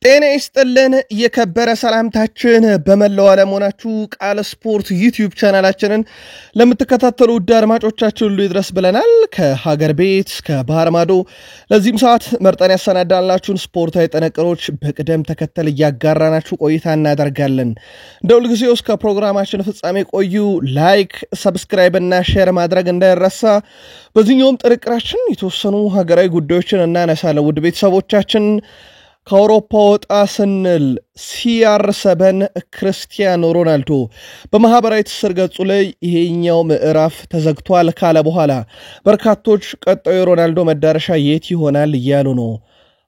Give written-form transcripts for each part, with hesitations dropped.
ጤና ይስጥልን የከበረ ሰላምታችን በመላው ዓለም ሆናችሁ ቃል ስፖርት ዩቲዩብ ቻናላችንን ለምትከታተሉ ውድ አድማጮቻችን ሁሉ ይድረስ ብለናል። ከሀገር ቤት ከባህር ማዶ ለዚህም ሰዓት መርጠን ያሰናዳልናችሁን ስፖርታዊ ጥንቅሮች በቅደም ተከተል እያጋራናችሁ ቆይታ እናደርጋለን። እንደው ለጊዜው እስከ ፕሮግራማችን ፍጻሜ ቆዩ። ላይክ፣ ሰብስክራይብ እና ሼር ማድረግ እንዳይረሳ። በዚህኛውም ጥንቅራችን የተወሰኑ ሀገራዊ ጉዳዮችን እናነሳለን። ውድ ቤተሰቦቻችን ከአውሮፓ ወጣ ስንል CR7 ክርስቲያኖ ሮናልዶ በማህበራዊ ትስስር ገጹ ላይ ይሄኛው ምዕራፍ ተዘግቷል ካለ በኋላ በርካቶች ቀጣዩ ሮናልዶ መዳረሻ የት ይሆናል እያሉ ነው።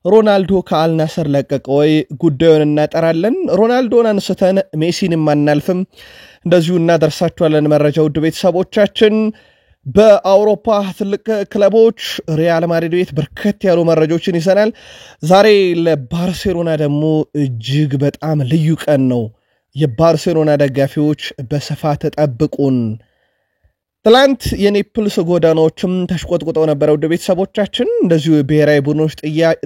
ሮናልዶ ከአልናስር ለቀቀ ወይ? ጉዳዩን እናጠራለን። ሮናልዶን አንስተን ሜሲንም አናልፍም። እንደዚሁ እናደርሳችኋለን መረጃ ውድ ቤተሰቦቻችን። በአውሮፓ ትልቅ ክለቦች ሪያል ማድሪድ ቤት በርከት ያሉ መረጃዎችን ይዘናል። ዛሬ ለባርሴሎና ደግሞ እጅግ በጣም ልዩ ቀን ነው። የባርሴሎና ደጋፊዎች በስፋት ተጠብቁን። ትላንት የኔፕልስ ጎዳናዎችም ተሽቆጥቁጠው ነበር ውድ ቤተሰቦቻችን። እንደዚሁ ብሔራዊ ቡድኖች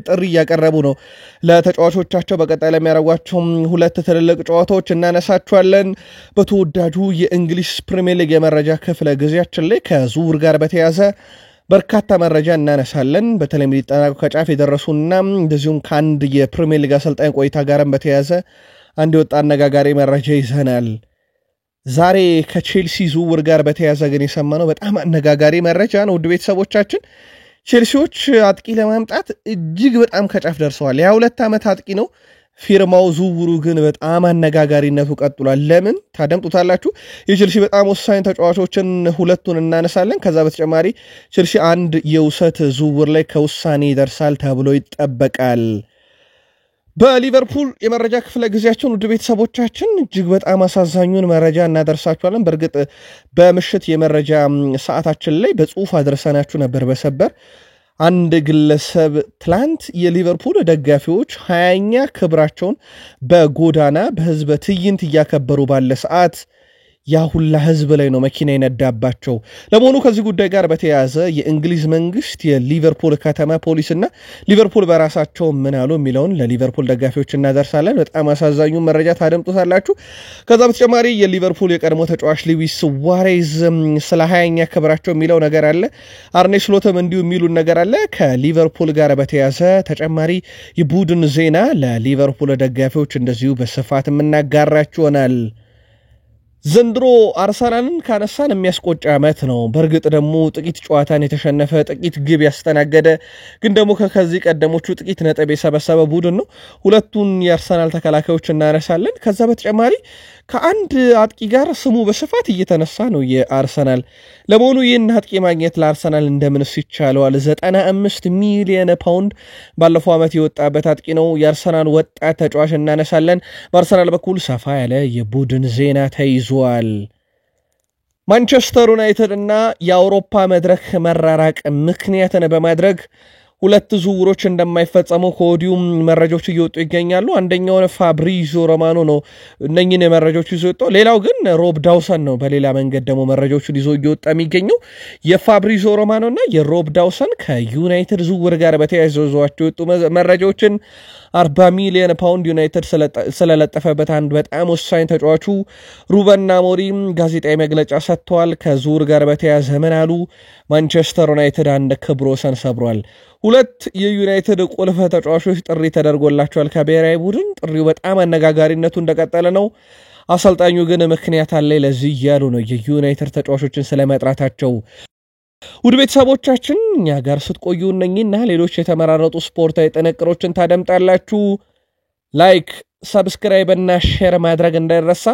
ጥሪ እያቀረቡ ነው ለተጫዋቾቻቸው በቀጣይ ለሚያደርጓቸው ሁለት ትልልቅ ጨዋታዎች እናነሳቸዋለን። በተወዳጁ የእንግሊዝ ፕሪሚየር ሊግ የመረጃ ክፍለ ጊዜያችን ላይ ከዝውውር ጋር በተያያዘ በርካታ መረጃ እናነሳለን። በተለይም ሊጠናቀቁ ከጫፍ የደረሱና እንደዚሁም ከአንድ የፕሪሚየር ሊግ አሰልጣኝ ቆይታ ጋርም በተያያዘ አንድ የወጣ አነጋጋሪ መረጃ ይዘናል። ዛሬ ከቼልሲ ዝውውር ጋር በተያያዘ ግን የሰማነው በጣም አነጋጋሪ መረጃ ነው ውድ ቤተሰቦቻችን። ቼልሲዎች አጥቂ ለማምጣት እጅግ በጣም ከጫፍ ደርሰዋል። የ2 ዓመት አጥቂ ነው ፊርማው። ዝውውሩ ግን በጣም አነጋጋሪነቱ ቀጥሏል። ለምን ታደምጡታላችሁ። የቼልሲ በጣም ወሳኝ ተጫዋቾችን ሁለቱን እናነሳለን። ከዛ በተጨማሪ ቼልሲ አንድ የውሰት ዝውውር ላይ ከውሳኔ ይደርሳል ተብሎ ይጠበቃል። በሊቨርፑል የመረጃ ክፍለ ጊዜያችን ውድ ቤተሰቦቻችን እጅግ በጣም አሳዛኙን መረጃ እናደርሳችኋለን። በእርግጥ በምሽት የመረጃ ሰዓታችን ላይ በጽሁፍ አድርሰናችሁ ነበር። በሰበር አንድ ግለሰብ ትላንት የሊቨርፑል ደጋፊዎች 20ኛ ክብራቸውን በጎዳና በህዝብ ትዕይንት እያከበሩ ባለ ሰዓት ያ ሁላ ህዝብ ላይ ነው መኪና የነዳባቸው። ለመሆኑ ከዚህ ጉዳይ ጋር በተያያዘ የእንግሊዝ መንግስት የሊቨርፑል ከተማ ፖሊስና ሊቨርፑል በራሳቸው ምን አሉ የሚለውን ለሊቨርፑል ደጋፊዎች እናደርሳለን። በጣም አሳዛኙ መረጃ ታደምጡታላችሁ። ከዛ በተጨማሪ የሊቨርፑል የቀድሞ ተጫዋች ሉዊስ ሱዋሬዝ ስለ 20ኛ ክብራቸው የሚለው ነገር አለ። አርኔ ስሎትም እንዲሁ የሚሉን ነገር አለ። ከሊቨርፑል ጋር በተያያዘ ተጨማሪ የቡድን ዜና ለሊቨርፑል ደጋፊዎች እንደዚሁ በስፋት የምናጋራችሁ ይሆናል። ዘንድሮ አርሰናልን ካነሳን የሚያስቆጭ ዓመት ነው። በእርግጥ ደግሞ ጥቂት ጨዋታን የተሸነፈ ጥቂት ግብ ያስተናገደ ግን ደግሞ ከዚህ ቀደሞቹ ጥቂት ነጥብ የሰበሰበ ቡድን ነው። ሁለቱን የአርሰናል ተከላካዮች እናነሳለን። ከዛ በተጨማሪ ከአንድ አጥቂ ጋር ስሙ በስፋት እየተነሳ ነው የአርሰናል። ለመሆኑ ይህን አጥቂ ማግኘት ለአርሰናል እንደምንስ ይቻለዋል? 95 ሚሊዮን ፓውንድ ባለፈው ዓመት የወጣበት አጥቂ ነው። የአርሰናል ወጣት ተጫዋች እናነሳለን። በአርሰናል በኩል ሰፋ ያለ የቡድን ዜና ተይዟል። ማንቸስተር ዩናይትድ እና የአውሮፓ መድረክ መራራቅ ምክንያትን በማድረግ ሁለት ዝውውሮች እንደማይፈጸሙ ከወዲሁም መረጃዎች እየወጡ ይገኛሉ። አንደኛው ፋብሪዞ ሮማኖ ነው እነኚህን መረጃዎች ይዞ የወጣው። ሌላው ግን ሮብ ዳውሰን ነው በሌላ መንገድ ደግሞ መረጃዎችን ይዞ እየወጣ የሚገኘው። የፋብሪዞ ሮማኖና የሮብ ዳውሰን ከዩናይትድ ዝውውር ጋር በተያያዘ ይዘዋቸው የወጡ መረጃዎችን 40 ሚሊዮን ፓውንድ ዩናይትድ ስለለጠፈበት አንድ በጣም ወሳኝ ተጫዋቹ ሩበን አሞሪም ጋዜጣዊ መግለጫ ሰጥተዋል። ከዝውውር ጋር በተያያዘ ምን አሉ? ማንቸስተር ዩናይትድ አንድ ክብረ ወሰን ሰብሯል። ሁለት የዩናይትድ ቁልፍ ተጫዋቾች ጥሪ ተደርጎላቸዋል ከብሔራዊ ቡድን። ጥሪው በጣም አነጋጋሪነቱ እንደቀጠለ ነው። አሰልጣኙ ግን ምክንያት አለ ለዚህ እያሉ ነው የዩናይትድ ተጫዋቾችን ስለመጥራታቸው። ውድ ቤተሰቦቻችን እኛ ጋር ስትቆዩ እነኝና ሌሎች የተመራረጡ ስፖርታዊ ጥንቅሮችን ታደምጣላችሁ። ላይክ፣ ሰብስክራይብ እና ሼር ማድረግ እንዳይረሳ።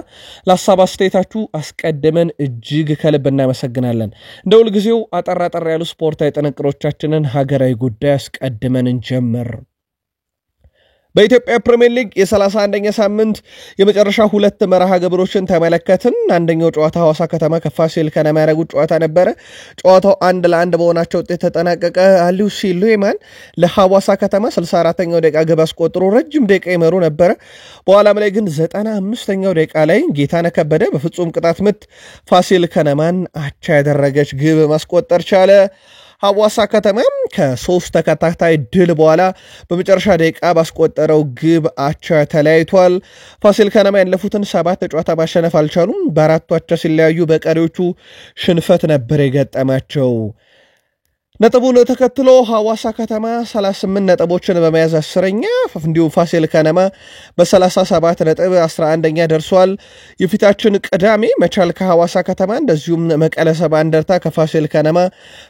ለሐሳብ አስተያየታችሁ አስቀድመን እጅግ ከልብ እናመሰግናለን። እንደ ሁልጊዜው አጠር ያሉ ስፖርታዊ ጥንቅሮቻችንን ሀገራዊ ጉዳይ አስቀድመን እንጀምር። በኢትዮጵያ ፕሪሚየር ሊግ የ31ኛ ሳምንት የመጨረሻ ሁለት መርሃ ግብሮችን ተመለከትን። አንደኛው ጨዋታ ሐዋሳ ከተማ ከፋሲል ከነማ ያደረጉት ጨዋታ ነበረ። ጨዋታው 1-1 በሆናቸው ውጤት ተጠናቀቀ። አሉሲ ሉዌማን ለሐዋሳ ከተማ 64ኛው ደቂቃ ግብ አስቆጥሮ ረጅም ደቂቃ ይመሩ ነበረ። በኋላም ላይ ግን 95ኛው ደቂቃ ላይ ጌታነህ ከበደ በፍጹም ቅጣት ምት ፋሲል ከነማን አቻ ያደረገች ግብ ማስቆጠር ቻለ። ሐዋሳ ከተማ ከ3 ተከታታይ ድል በኋላ በመጨረሻ ደቂቃ ባስቆጠረው ግብ አቻ ተለያይቷል። ፋሲል ከነማ ያለፉትን 7 ጨዋታ ማሸነፍ አልቻሉም። በአራቱ አቻ ሲለያዩ በቀሪዎቹ ሽንፈት ነበር የገጠማቸው። ነጥቡን ተከትሎ ሐዋሳ ከተማ 38 ነጥቦችን በመያዝ 10ኛ፣ እንዲሁም ፋሲል ከነማ በ37 ነጥብ 11ኛ ደርሷል። የፊታችን ቅዳሜ መቻል ከሐዋሳ ከተማ እንደዚሁም መቀለ ሰባ እንደርታ ከፋሲል ከነማ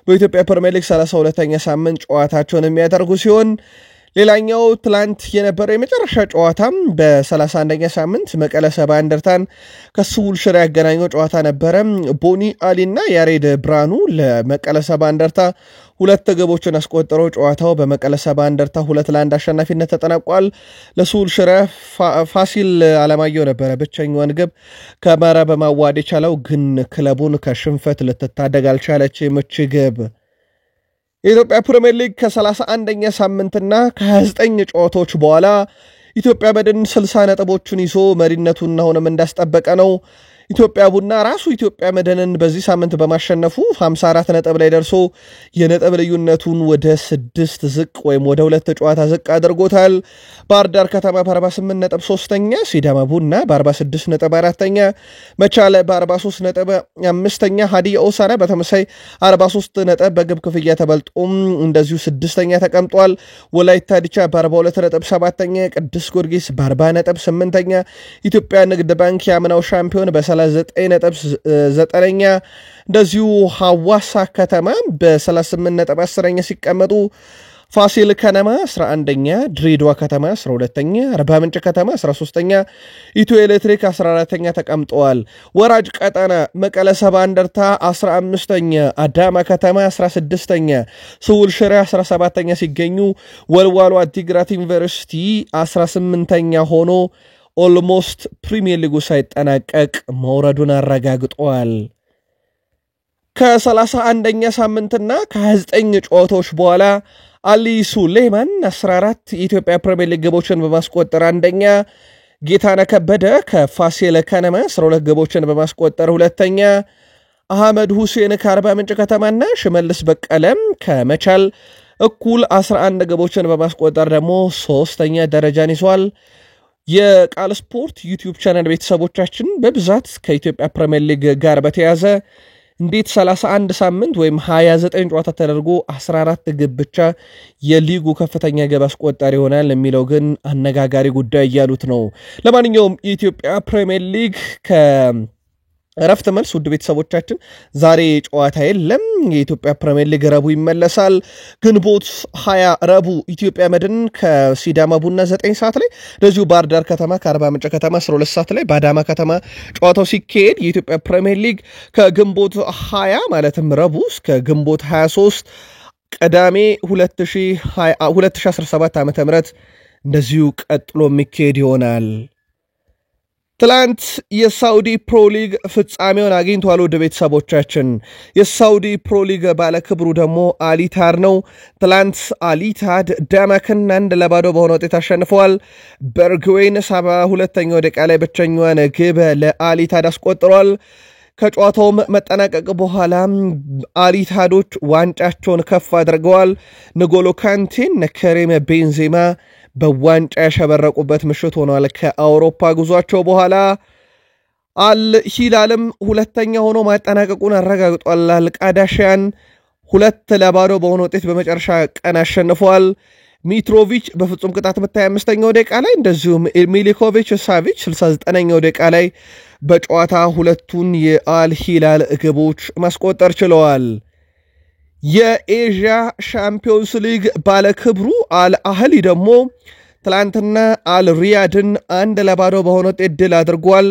በኢትዮጵያ ፕሪሚየር ሊግ 32ኛ ሳምንት ጨዋታቸውን የሚያደርጉ ሲሆን ሌላኛው ትላንት የነበረው የመጨረሻ ጨዋታም በ31ኛ ሳምንት መቀለ ሰባ እንደርታን ከስውል ሽረ ያገናኘው ጨዋታ ነበረ። ቦኒ አሊና ያሬድ ብራኑ ለመቀለ ሰባ እንደርታ 2 ግቦችን አስቆጠረው ጨዋታው በመቀለ ሰባ እንደርታ 2-1 አሸናፊነት ተጠናቋል። ለስውል ሽረ ፋሲል አለማየሁ ነበረ ብቸኛውን ግብ ከመረብ በማዋድ የቻለው፣ ግን ክለቡን ከሽንፈት ልትታደግ አልቻለችም ይህች ግብ። የኢትዮጵያ ፕሪሚየር ሊግ ከ31ኛ ሳምንትና ከ29 ጨዋታዎች በኋላ ኢትዮጵያ መድን 60 ነጥቦችን ይዞ መሪነቱን አሁንም እንዳስጠበቀ ነው። ኢትዮጵያ ቡና ራሱ ኢትዮጵያ መድንን በዚህ ሳምንት በማሸነፉ 54 ነጥብ ላይ ደርሶ የነጥብ ልዩነቱን ወደ 6 ዝቅ ወይም ወደ 2 ጨዋታ ዝቅ አድርጎታል። ባህር ዳር ከተማ በ48 ነጥብ 3ኛ፣ ሲዳማ ቡና በ46 ነጥብ 4ኛ፣ መቻለ በ43 ነጥብ 5ኛ፣ ሀዲያ ሆሳዕና በተመሳይ 43 ነጥብ በግብ ክፍያ ተበልጦም እንደዚሁ 6ኛ ተቀምጧል። ወላይታ ዲቻ በ42 ነጥብ 7ኛ፣ ቅዱስ ጊዮርጊስ በ40 ነጥብ 8ኛ፣ ኢትዮጵያ ንግድ ባንክ ያምናው ሻምፒዮን በ39 ነጥብ 9ኛ፣ እንደዚሁ ሐዋሳ ከተማ በ38 ነጥብ 10ኛ ሲቀመጡ ፋሲል ከነማ 11ኛ፣ ድሬዳዋ ከተማ 12ኛ፣ አርባ ምንጭ ከተማ 13ኛ፣ ኢትዮ ኤሌክትሪክ 14ኛ ተቀምጠዋል። ወራጅ ቀጠና መቀለ ሰባ እንደርታ 15ኛ፣ አዳማ ከተማ 16ኛ፣ ስውል ሽረ 17ኛ ሲገኙ ወልዋሎ አዲግራት ዩኒቨርሲቲ 18ኛ ሆኖ ኦልሞስት ፕሪሚየር ሊጉ ሳይጠናቀቅ መውረዱን አረጋግጧል። ከ31ኛ ሳምንትና ከ29 ጨዋታዎች በኋላ አሊ ሱሌማን 14 የኢትዮጵያ ፕሪሚየር ሊግ ግቦችን በማስቆጠር አንደኛ፣ ጌታነህ ከበደ ከፋሲል ከነማ 12 ግቦችን በማስቆጠር ሁለተኛ፣ አህመድ ሁሴን ከአርባ ምንጭ ከተማና ሽመልስ በቀለም ከመቻል እኩል 11 ግቦችን በማስቆጠር ደግሞ 3ኛ ደረጃን ይዟል። የቃል ስፖርት ዩቲዩብ ቻናል ቤተሰቦቻችን በብዛት ከኢትዮጵያ ፕሪሚየር ሊግ ጋር በተያዘ እንዴት 31 ሳምንት ወይም 29 ጨዋታ ተደርጎ 14 ግብ ብቻ የሊጉ ከፍተኛ ግብ አስቆጣሪ ይሆናል የሚለው ግን አነጋጋሪ ጉዳይ እያሉት ነው። ለማንኛውም የኢትዮጵያ ፕሪሚየር ሊግ ከእረፍት መልስ ውድ ቤተሰቦቻችን ዛሬ ጨዋታ የለም። የኢትዮጵያ ፕሪሚየር ሊግ ረቡዕ ይመለሳል። ግንቦት 20 ረቡዕ ኢትዮጵያ መድን ከሲዳማ ቡና 9 ሰዓት ላይ፣ እንደዚሁ ባህር ዳር ከተማ ከአርባ ምንጭ ከተማ 12 ሰዓት ላይ በአዳማ ከተማ ጨዋታው ሲካሄድ የኢትዮጵያ ፕሪሚየር ሊግ ከግንቦት 20 ማለትም ረቡዕ እስከ ግንቦት 23 ቅዳሜ 2017 ዓ.ም እንደዚሁ ቀጥሎ የሚካሄድ ይሆናል። ትላንት የሳውዲ ፕሮ ሊግ ፍጻሜውን አግኝቷል። ወደ ቤተሰቦቻችን የሳውዲ ፕሮ ሊግ ባለክብሩ ደግሞ አሊታድ ነው። ትላንት አሊታድ ዳማክን 1-0 በሆነ ውጤት አሸንፈዋል። በርግዌን 72ኛው ደቂቃ ላይ ብቸኛዋን ግብ ለአሊታድ አስቆጥሯል። ከጨዋታውም መጠናቀቅ በኋላ አሊታዶች ዋንጫቸውን ከፍ አድርገዋል። ንጎሎ ካንቴን ከሪም ቤንዜማ በዋንጫ ያሸበረቁበት ምሽት ሆኗል። ከአውሮፓ ጉዟቸው በኋላ አልሂላልም ሁለተኛ ሆኖ ማጠናቀቁን አረጋግጧል። አልቃዳሽያን 2-0 በሆነ ውጤት በመጨረሻ ቀን አሸንፏል። ሚትሮቪች በፍጹም ቅጣት ምት 25ኛው ደቂቃ ላይ እንደዚሁም ሚሊኮቪች ሳቪች 69ኛው ደቂቃ ላይ በጨዋታ ሁለቱን የአልሂላል ግቦች ማስቆጠር ችለዋል። የኤዥያ ሻምፒዮንስ ሊግ ባለክብሩ አልአህሊ ደግሞ ትላንትና አልሪያድን 1-0 በሆነ ውጤት ድል አድርጓል።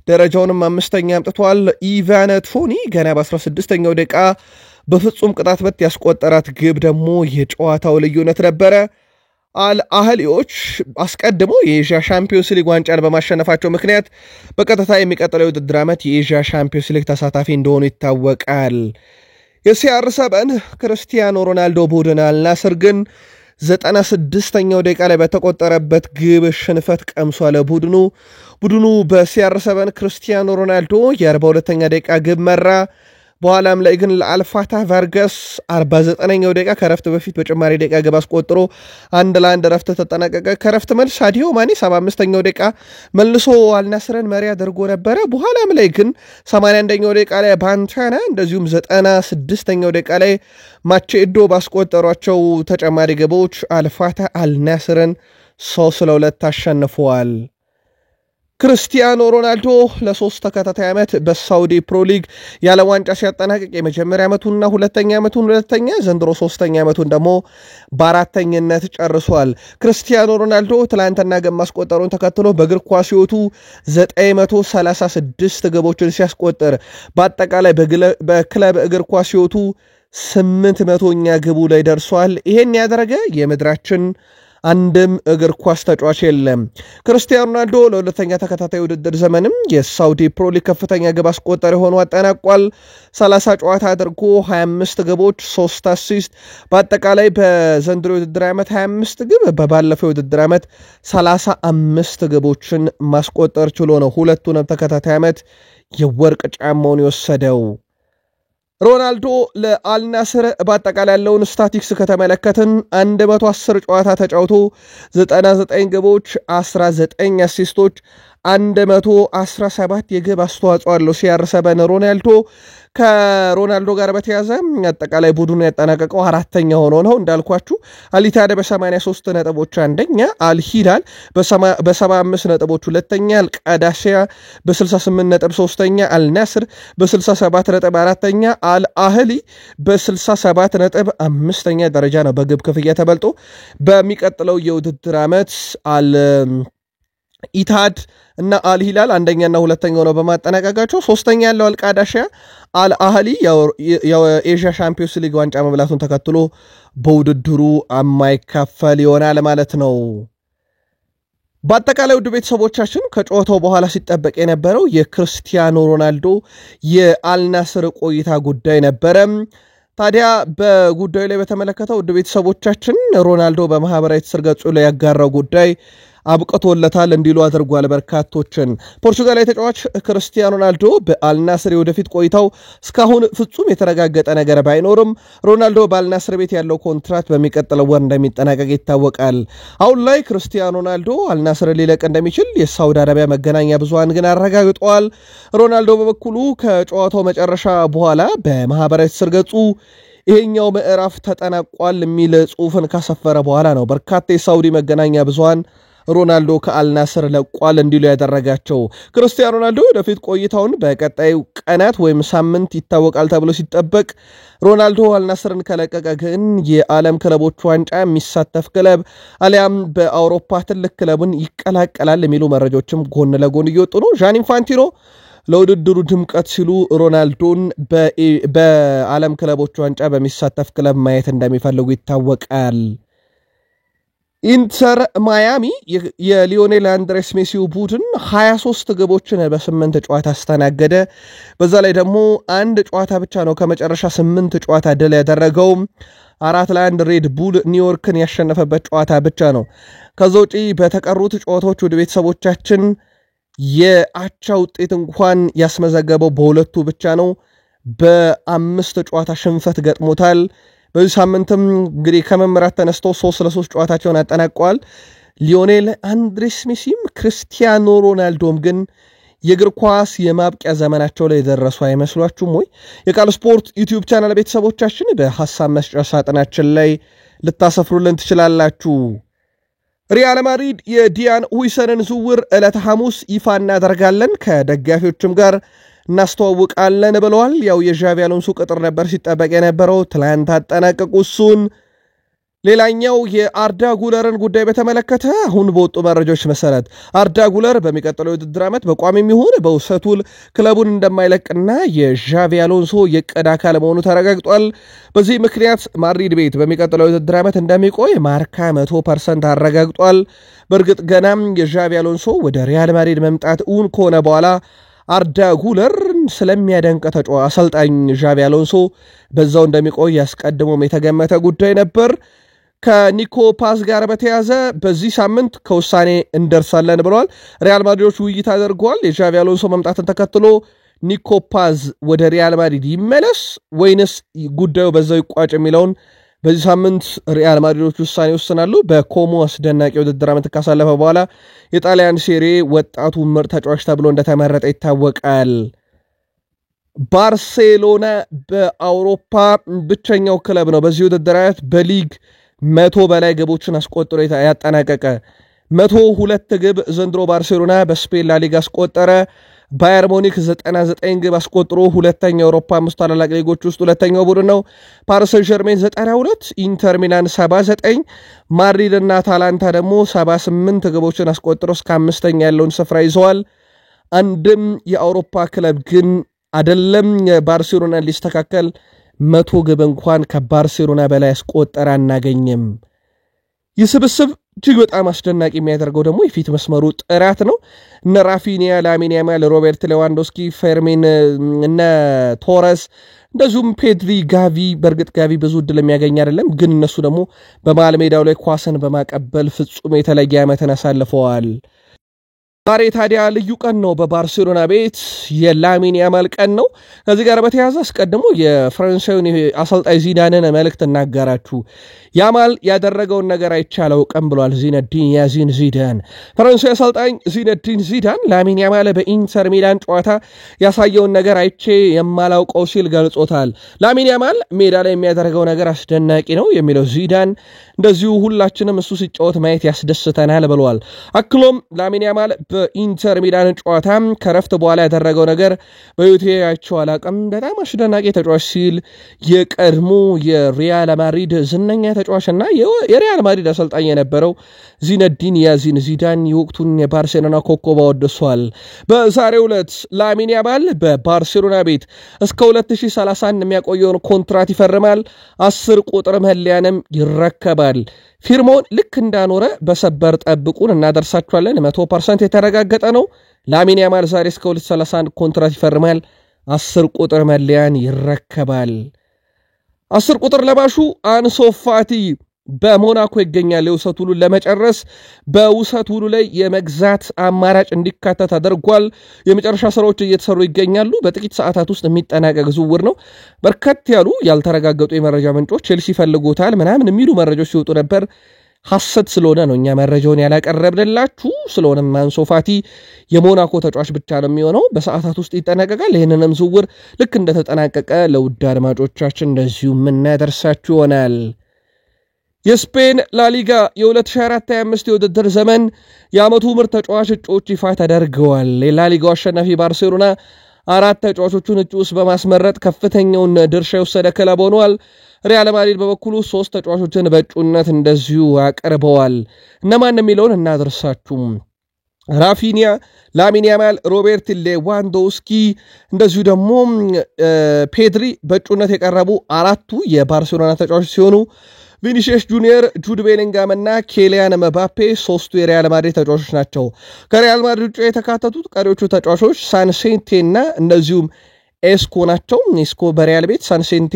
ደረጃውንም 5ኛ አምጥቷል። ኢቫን ቶኒ ገና በ16ኛው ደቂቃ በፍጹም ቅጣት ምት ያስቆጠራት ግብ ደግሞ የጨዋታው ልዩነት ነበረ። አልአህሊዎች አስቀድሞ የኤዥያ ሻምፒዮንስ ሊግ ዋንጫን በማሸነፋቸው ምክንያት በቀጥታ የሚቀጥለው የውድድር ዓመት የኤዥያ ሻምፒዮንስ ሊግ ተሳታፊ እንደሆኑ ይታወቃል። የሲአር7 ክርስቲያኖ ሮናልዶ ቡድን አልናስር ግን 96ኛው ደቂቃ ላይ በተቆጠረበት ግብ ሽንፈት ቀምሷል። ቡድኑ በሲአር7 ክርስቲያኖ ሮናልዶ የ42ኛ ደቂቃ ግብ መራ። በኋላም ላይ ግን ለአልፋታ ቫርጋስ 49ኛው ደቂቃ ከረፍት በፊት በጭማሪ ደቂቃ ግብ አስቆጥሮ 1-1 ረፍት ተጠናቀቀ። ከረፍት መልስ ሳዲዮ ማኔ 75ኛው ደቂቃ መልሶ አልናስርን መሪ አድርጎ ነበረ። በኋላም ላይ ግን 81ኛው ደቂቃ ላይ ባንታና እንደዚሁም 96ኛው ደቂቃ ላይ ማቼዶ ባስቆጠሯቸው ተጨማሪ ግቦች አልፋታ አልናስርን 3-2 አሸንፈዋል። ክርስቲያኖ ሮናልዶ ለ3 ተከታታይ ዓመት በሳውዲ ፕሮ ሊግ ያለ ዋንጫ ሲያጠናቅቅ የመጀመሪያ ዓመቱንና ሁለተኛ ዓመቱን ሁለተኛ ዘንድሮ ሶስተኛ ዓመቱን ደግሞ በአራተኝነት ጨርሷል። ክርስቲያኖ ሮናልዶ ትላንትና ግብ ማስቆጠሩን ተከትሎ በእግር ኳስ ሕይወቱ 936 ግቦችን ሲያስቆጥር በአጠቃላይ በክለብ እግር ኳስ ሕይወቱ 800ኛ ግቡ ላይ ደርሷል። ይሄን ያደረገ የምድራችን አንድም እግር ኳስ ተጫዋች የለም። ክርስቲያኖ ሮናልዶ ለሁለተኛ ተከታታይ ውድድር ዘመንም የሳውዲ ፕሮ ሊግ ከፍተኛ ግብ አስቆጣሪ ሆኖ አጠናቋል። 30 ጨዋታ አድርጎ 25 ግቦች 3 አሲስት በአጠቃላይ በዘንድሮ ውድድር ዓመት 25 ግብ በባለፈው ውድድር ዓመት 35 ግቦችን ማስቆጠር ችሎ ነው ሁለቱንም ተከታታይ ዓመት የወርቅ ጫማውን የወሰደው። ሮናልዶ ለአልናስር በአጠቃላይ ያለውን ስታቲክስ ከተመለከትን 110 ጨዋታ ተጫውቶ 99 ግቦች 19 አሲስቶች 117 የግብ አስተዋጽኦ አለው ሲያርሰበን ሮናልዶ። ከሮናልዶ ጋር በተያዘ አጠቃላይ ቡድኑ ያጠናቀቀው አራተኛ ሆኖ ነው እንዳልኳችሁ። አልኢታድ በ83 ነጥቦች አንደኛ፣ አልሂላል በ75 ነጥቦች ሁለተኛ፣ አልቃዳሲያ በ68 ነጥብ ሶስተኛ፣ አልናስር በ67 ነጥብ አራተኛ፣ አልአህሊ በ67 ነጥብ አምስተኛ ደረጃ ነው በግብ ክፍያ ተበልጦ። በሚቀጥለው የውድድር ዓመት ኢታድ እና አልሂላል አንደኛና ሁለተኛ ሆነው በማጠናቀቃቸው ሶስተኛ ያለው አልቃዳሺያ አልአህሊ የኤዥያ ሻምፒዮንስ ሊግ ዋንጫ መብላቱን ተከትሎ በውድድሩ የማይካፈል ይሆናል ማለት ነው። በአጠቃላይ ውድ ቤተሰቦቻችን ከጨዋታው በኋላ ሲጠበቅ የነበረው የክርስቲያኖ ሮናልዶ የአልናስር ቆይታ ጉዳይ ነበረ። ታዲያ በጉዳዩ ላይ በተመለከተው ውድ ቤተሰቦቻችን ሮናልዶ በማህበራዊ ትስስር ገጹ ላይ ያጋራው ጉዳይ አብቅቶለታል እንዲሉ አድርጓል በርካቶችን። ፖርቹጋላዊ ተጫዋች ክርስቲያኖ ሮናልዶ በአልናስር ወደፊት ቆይታው እስካሁን ፍጹም የተረጋገጠ ነገር ባይኖርም ሮናልዶ በአልናስር ቤት ያለው ኮንትራክት በሚቀጥለው ወር እንደሚጠናቀቅ ይታወቃል። አሁን ላይ ክርስቲያኖ ሮናልዶ አልናስር ሊለቅ እንደሚችል የሳውዲ አረቢያ መገናኛ ብዙሃን ግን አረጋግጠዋል። ሮናልዶ በበኩሉ ከጨዋታው መጨረሻ በኋላ በማህበራዊ ትስስር ገጹ ይሄኛው ምዕራፍ ተጠናቋል የሚል ጽሑፍን ካሰፈረ በኋላ ነው በርካታ የሳውዲ መገናኛ ብዙሃን ሮናልዶ ከአልናስር ለቋል እንዲሉ ያደረጋቸው። ክርስቲያኖ ሮናልዶ ወደፊት ቆይታውን በቀጣዩ ቀናት ወይም ሳምንት ይታወቃል ተብሎ ሲጠበቅ ሮናልዶ አልናስርን ከለቀቀ ግን የዓለም ክለቦች ዋንጫ የሚሳተፍ ክለብ አሊያም በአውሮፓ ትልቅ ክለብን ይቀላቀላል የሚሉ መረጃዎችም ጎን ለጎን እየወጡ ነው። ዣን ኢንፋንቲኖ ለውድድሩ ድምቀት ሲሉ ሮናልዶን በዓለም ክለቦች ዋንጫ በሚሳተፍ ክለብ ማየት እንደሚፈልጉ ይታወቃል። ኢንተር ማያሚ የሊዮኔል አንድሬስ ሜሲው ቡድን 23 ግቦችን በ8 ጨዋታ አስተናገደ። በዛ ላይ ደግሞ አንድ ጨዋታ ብቻ ነው ከመጨረሻ 8 ጨዋታ ድል ያደረገው። 4-1 ሬድ ቡል ኒውዮርክን ያሸነፈበት ጨዋታ ብቻ ነው። ከዛ ውጪ በተቀሩት ጨዋታዎች ወደ ቤተሰቦቻችን የአቻ ውጤት እንኳን ያስመዘገበው በሁለቱ ብቻ ነው። በ5 ጨዋታ ሽንፈት ገጥሞታል። በዚህ ሳምንትም እንግዲህ ከመምራት ተነስተው 3-3 ጨዋታቸውን አጠናቀዋል። ሊዮኔል አንድሬስ ሜሲም ክርስቲያኖ ሮናልዶም ግን የእግር ኳስ የማብቂያ ዘመናቸው ላይ ደረሱ አይመስሏችሁም ወይ? የቃል ስፖርት ዩቲዩብ ቻናል ቤተሰቦቻችን በሐሳብ መስጫ ሳጥናችን ላይ ልታሰፍሩልን ትችላላችሁ። ሪያል ማድሪድ የዲያን ሁይሰንን ዝውውር ዕለተ ሐሙስ ይፋ እናደርጋለን ከደጋፊዎችም ጋር እናስተዋውቃለን ብለዋል። ያው የዣቪ አሎንሶ ቅጥር ነበር ሲጠበቅ የነበረው ትላንት አጠናቀቁ እሱን። ሌላኛው የአርዳ ጉለርን ጉዳይ በተመለከተ አሁን በወጡ መረጃዎች መሰረት አርዳ ጉለር በሚቀጥለው የውድድር ዓመት በቋሚም ይሁን በውሰት ውል ክለቡን እንደማይለቅና የዣቪ አሎንሶ የዕቅድ አካል መሆኑ ተረጋግጧል። በዚህ ምክንያት ማድሪድ ቤት በሚቀጥለው የውድድር ዓመት እንደሚቆይ ማርካ 100% አረጋግጧል። በእርግጥ ገናም የዣቪ አሎንሶ ወደ ሪያል ማድሪድ መምጣት እውን ከሆነ በኋላ አርዳ ጉለር ስለሚያደንቅ ተጫዋች አሰልጣኝ ዣቪ አሎንሶ በዛው እንደሚቆይ ያስቀድሞም የተገመተ ጉዳይ ነበር። ከኒኮ ፓስ ጋር በተያዘ በዚህ ሳምንት ከውሳኔ እንደርሳለን ብለዋል። ሪያል ማድሪዶች ውይይት አድርገዋል። የዣቪ አሎንሶ መምጣትን ተከትሎ ኒኮ ፓዝ ወደ ሪያል ማድሪድ ይመለስ ወይንስ ጉዳዩ በዛው ይቋጭ የሚለውን በዚህ ሳምንት ሪያል ማድሪዶች ውሳኔ ወስናሉ። በኮሞ አስደናቂ ውድድር ዓመት ካሳለፈ በኋላ የጣሊያን ሴሪ ወጣቱ ምርጥ ተጫዋች ተብሎ እንደተመረጠ ይታወቃል። ባርሴሎና በአውሮፓ ብቸኛው ክለብ ነው በዚህ ውድድር ዓመት በሊግ 100 በላይ ግቦችን አስቆጥሮ ያጠናቀቀ 102 ግብ ዘንድሮ ባርሴሎና በስፔን ላሊጋ አስቆጠረ። ባየር ሙኒክ 99 ግብ አስቆጥሮ ሁለተኛው የአውሮፓ 5 ታላላቅ ሊጎች ውስጥ ሁለተኛው ቡድን ነው። ፓሪስ ሰን ዠርሜን 92፣ ኢንተር ሚላን 79፣ ማድሪድ እና አታላንታ ደግሞ 78 ግቦችን አስቆጥሮ እስከ አምስተኛ ያለውን ስፍራ ይዘዋል። አንድም የአውሮፓ ክለብ ግን አይደለም ባርሴሎና ሊስተካከል 100 ግብ እንኳን ከባርሴሎና በላይ ያስቆጠረ አናገኝም። ይህ ስብስብ እጅግ በጣም አስደናቂ የሚያደርገው ደግሞ የፊት መስመሩ ጥራት ነው። እነ ራፊኒያ፣ ላሚን ያማል፣ ሮበርት ሌዋንዶስኪ፣ ፌርሚን እነ ቶረስ እንደዚሁም ፔድሪ፣ ጋቪ በእርግጥ ጋቪ ብዙ ዕድል የሚያገኝ አይደለም፣ ግን እነሱ ደግሞ በመሃል ሜዳው ላይ ኳስን በማቀበል ፍጹም የተለየ ዓመትን አሳልፈዋል። ዛሬ ታዲያ ልዩ ቀን ነው በባርሴሎና ቤት የላሚን ያማል ቀን ነው። ከዚህ ጋር በተያያዘ አስቀድሞ የፈረንሳዩን አሰልጣኝ ዚዳንን መልእክት እናጋራችሁ። ያማል ያደረገውን ነገር አይቻለው ቀን ብሏል ዚነዲን ዚዳን። ፈረንሳዊ አሰልጣኝ ዚነዲን ዚዳን ላሚን ያማል በኢንተር ሚላን ጨዋታ ያሳየውን ነገር አይቼ የማላውቀው ሲል ገልጾታል። ላሚን ያማል ሜዳ ላይ የሚያደርገው ነገር አስደናቂ ነው የሚለው ዚዳን እንደዚሁ ሁላችንም እሱ ሲጫወት ማየት ያስደስተናል ብሏል። አክሎም ላሚን ያማል በኢንተር ሚላን ጨዋታ ከረፍት በኋላ ያደረገው ነገር በዩቴ አይቼው አላውቅም፣ በጣም አስደናቂ ተጫዋች ሲል የቀድሞ የሪያል ማድሪድ ዝነኛ ተጫዋችና የሪያል ማድሪድ አሰልጣኝ የነበረው ዚነዲን ዚዳን የወቅቱን የባርሴሎና ኮከብ አወድሷል። በዛሬው ዕለት ላሚን ያማል በባርሴሎና ቤት እስከ 2031 የሚያቆየውን ኮንትራት ይፈርማል። 10 ቁጥር መለያንም ይረከባል። ፊርማውን ልክ እንዳኖረ በሰበር ጠብቁን እናደርሳችኋለን። 100% የተረጋገጠ ነው። ላሚን ያማል ዛሬ እስከ 2031 ኮንትራት ይፈርማል። 10 ቁጥር መለያን ይረከባል። 10 ቁጥር ለባሹ አንሱ ፋቲ በሞናኮ ይገኛል። የውሰት ውሉን ለመጨረስ በውሰት ውሉ ላይ የመግዛት አማራጭ እንዲካተት አድርጓል። የመጨረሻ ስራዎች እየተሰሩ ይገኛሉ። በጥቂት ሰዓታት ውስጥ የሚጠናቀቅ ዝውውር ነው። በርከት ያሉ ያልተረጋገጡ የመረጃ ምንጮች ቼልሲ ፈልጎታል ምናምን የሚሉ መረጃዎች ሲወጡ ነበር። ሐሰት ስለሆነ ነው እኛ መረጃውን ያላቀረብንላችሁ። ስለሆነም አንሱ ፋቲ የሞናኮ ተጫዋች ብቻ ነው የሚሆነው። በሰዓታት ውስጥ ይጠናቀቃል። ይህንንም ዝውውር ልክ እንደተጠናቀቀ ለውድ አድማጮቻችን እንደዚሁ የምናደርሳችሁ ይሆናል። የስፔን ላሊጋ የ2024-25 የውድድር ዘመን የዓመቱ ምርጥ ተጫዋች እጩዎች ይፋ ተደርገዋል። የላሊጋው አሸናፊ ባርሴሎና 4 ተጫዋቾቹን እጩ ውስጥ በማስመረጥ ከፍተኛውን ድርሻ የወሰደ ክለብ ሆኗል። ሪያል ማድሪድ በበኩሉ 3 ተጫዋቾችን በእጩነት እንደዚሁ አቅርበዋል። እነማን የሚለውን እናደርሳችሁ። ራፊኒያ፣ ላሚን ያማል፣ ሮበርት ሌዋንዶስኪ እንደዚሁ ደግሞ ፔድሪ በእጩነት የቀረቡ 4ቱ የባርሴሎና ተጫዋቾች ሲሆኑ ቪኒሲየስ ጁኒየር፣ ጁድ ቤሊንጋም እና ኬሊያን መባፔ 3ቱ የሪያል ማድሪድ ተጫዋቾች ናቸው። ከሪያል ማድሪድ ውጭ የተካተቱት ቀሪዎቹ ተጫዋቾች ሳንሴንቴ እና እንደዚሁም ኤስኮ ናቸው። ኤስኮ በሪያል ቤት፣ ሳንሴንቴ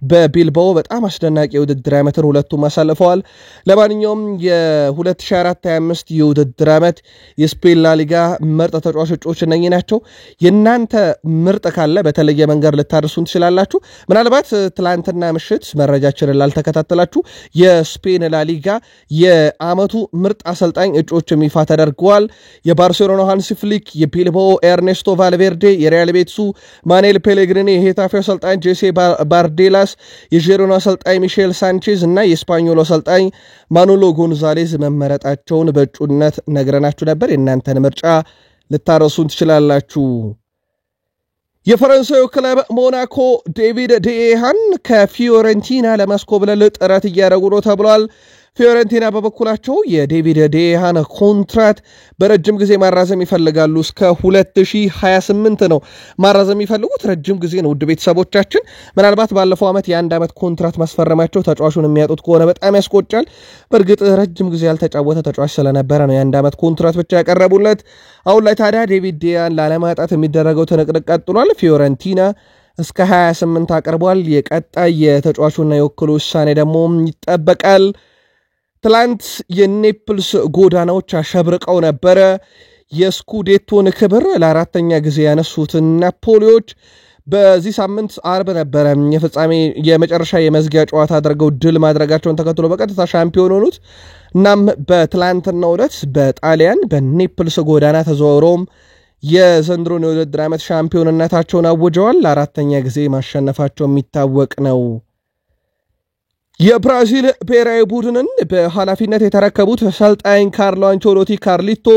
በቢልባኦ በጣም አስደናቂ የውድድር ዓመትን ሁለቱም አሳልፈዋል። ለማንኛውም የ2024-25 የውድድር ዓመት የስፔን ላሊጋ ምርጥ ተጫዋቾች እነኚህ ናቸው። የእናንተ ምርጥ ካለ በተለየ መንገድ ልታደርሱን ትችላላችሁ። ምናልባት ትላንትና ምሽት መረጃችንን ላልተከታተላችሁ የስፔን ላሊጋ የዓመቱ ምርጥ አሰልጣኝ እጩዎችም ይፋ ተደርገዋል። የባርሴሎና ሃንሲ ፍሊክ፣ የቢልባኦ ኤርኔስቶ ቫልቬርዴ፣ የሪያል ቤትሱ ማኑኤል ፔሌግሪኒ፣ የሄታፌ አሰልጣኝ ጄሴ ባርዴላስ፣ የጄሮና አሰልጣኝ ሚሼል ሳንቼዝ እና የስፓኞል አሰልጣኝ ማኑሎ ጎንዛሌዝ መመረጣቸውን በእጩነት ነግረናችሁ ነበር። የእናንተን ምርጫ ልታረሱን ትችላላችሁ። የፈረንሳዩ ክለብ ሞናኮ ዴቪድ ዴሃን ከፊዮረንቲና ለማስኮብለል ጥረት እያደረጉ ነው ተብሏል። ፊዮረንቲና በበኩላቸው የዴቪድ ዴሃን ኮንትራት በረጅም ጊዜ ማራዘም ይፈልጋሉ። እስከ 2028 ነው ማራዘም ይፈልጉት። ረጅም ጊዜ ነው ውድ ቤተሰቦቻችን። ምናልባት ባለፈው ዓመት የ1 ዓመት ኮንትራት ማስፈረማቸው ተጫዋቹን የሚያጡት ከሆነ በጣም ያስቆጫል። በእርግጥ ረጅም ጊዜ ያልተጫወተ ተጫዋች ስለነበረ ነው የ1 ዓመት ኮንትራት ብቻ ያቀረቡለት። አሁን ላይ ታዲያ ዴቪድ ዴሃን ላለማጣት የሚደረገው ትንቅንቅ ቀጥሏል። ፊዮረንቲና እስከ 28 አቅርቧል። የቀጣይ የተጫዋቹና የወክሉ ውሳኔ ደግሞ ይጠበቃል። ትላንት የኔፕልስ ጎዳናዎች አሸብርቀው ነበረ። የስኩዴቶን ክብር ለአራተኛ ጊዜ ያነሱት ናፖሊዎች በዚህ ሳምንት አርብ ነበር የፍጻሜ የመጨረሻ የመዝጊያ ጨዋታ አድርገው ድል ማድረጋቸውን ተከትሎ በቀጥታ ሻምፒዮን ሆኑት። እናም በትላንትናው ዕለት በጣሊያን በኔፕልስ ጎዳና ተዘዋውረው የዘንድሮን የውድድር ዓመት ሻምፒዮንነታቸውን አውጀዋል። ለአራተኛ ጊዜ ማሸነፋቸው የሚታወቅ ነው። የብራዚል ብሔራዊ ቡድንን በኃላፊነት የተረከቡት አሰልጣኝ ካርሎ አንቸሎቲ ካርሊቶ